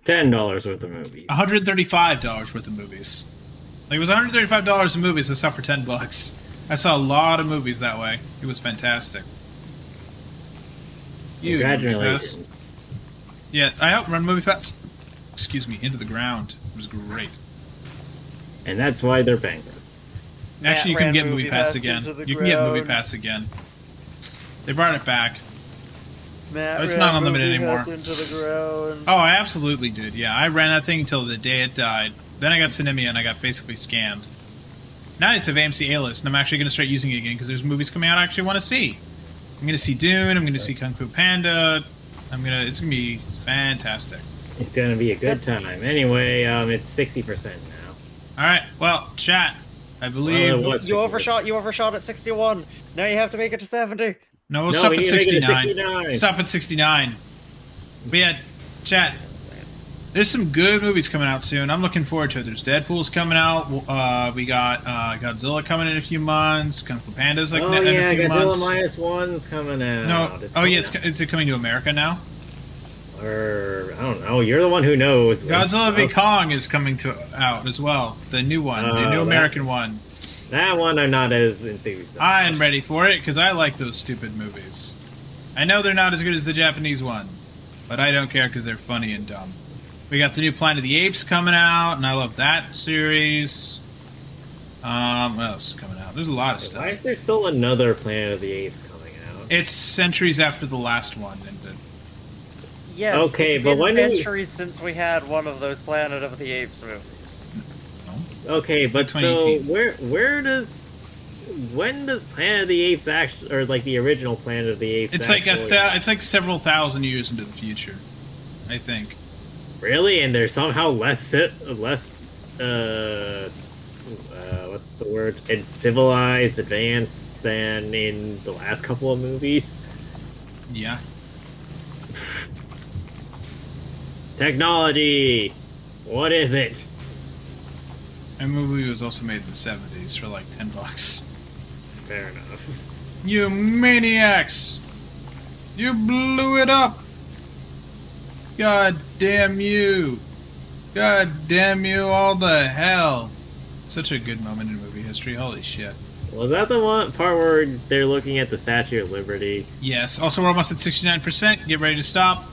$10 worth of movies. $135 worth of movies. Like, it was $135 in movies I saw for $10. I saw a lot of movies that way. It was fantastic. Congratulations. Yeah, I outrun MoviePass. Excuse me, into the ground. It was great. And that's why they're bankrupt. Actually, you can get MoviePass again. You can get MoviePass again. They brought it back. Matt it's not unlimited anymore. Into the ground. Oh, I absolutely did. Yeah, I ran that thing until the day it died. Then I got Cinemia and I got basically scammed. Now I just have AMC A-List, and I'm actually going to start using it again because there's movies coming out I actually want to see. I'm going to see Dune. I'm going to see Kung Fu Panda. It's going to be fantastic. It's going to be a good time. Anyway, it's 60% now. All right. Well, chat. I believe you overshot at 61. Now you have to make it to 70. No, stop at 69. Stop at 69. But yeah, chat. There's some good movies coming out soon. I'm looking forward to it. There's Deadpool's coming out. We got Godzilla coming in a few months. Kung Fu Panda's in a few months. Godzilla -1's coming out. No. Is it coming to America now? Or I don't know. You're the one who knows. Godzilla v Kong is coming out as well. The new one, the new American one. That one I'm not as enthused about. I'm ready for it because I like those stupid movies. I know they're not as good as the Japanese one, but I don't care because they're funny and dumb. We got the new Planet of the Apes coming out, and I love that series. What else is coming out? There's a lot of stuff. Why is there still another Planet of the Apes coming out? It's centuries after the last one. Yes, okay, it's but been when centuries since we had one of those Planet of the Apes movies. Okay, but so when does Planet of the Apes actually, or like the original Planet of the Apes? It's it's like several thousand years into the future, I think. Really, and they're somehow less what's the word? Civilized, advanced than in the last couple of movies. Yeah. Technology. What is it? That movie was also made in the 70s for like $10. Fair enough. You maniacs! You blew it up! God damn you! God damn you all to hell! Such a good moment in movie history. Holy shit. Was that the one part where they're looking at the Statue of Liberty? Yes. Also, we're almost at 69%. Get ready to stop.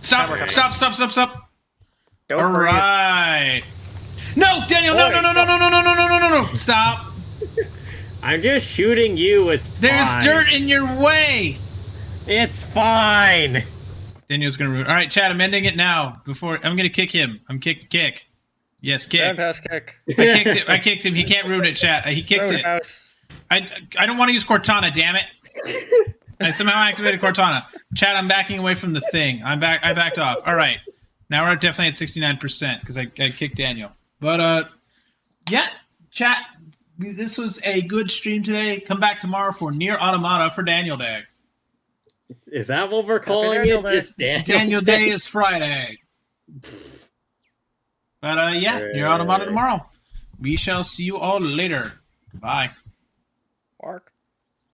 Stop! Right. Stop! Don't all right. No, Daniel! No! Stop! I'm just shooting you. It's fine. There's dirt in your way. It's fine. Daniel's gonna ruin. All right, Chad. I'm ending it now. Before I'm gonna kick him. Kick. Yes, kick. Roundhouse kick. I kicked him. He can't ruin it, Chad. He kicked Roundhouse. it. I don't want to use Cortana. Damn it! I somehow activated Cortana. Chad, I'm backing away from the thing. I backed off. All right. Now we're definitely at 69% because I kicked Daniel. But yeah, chat. This was a good stream today. Come back tomorrow for Nier Automata for Daniel Day. Is that what we're calling it? Just Daniel Day is Friday. But yeah, Nier Automata tomorrow. We shall see you all later. Bye. Mark.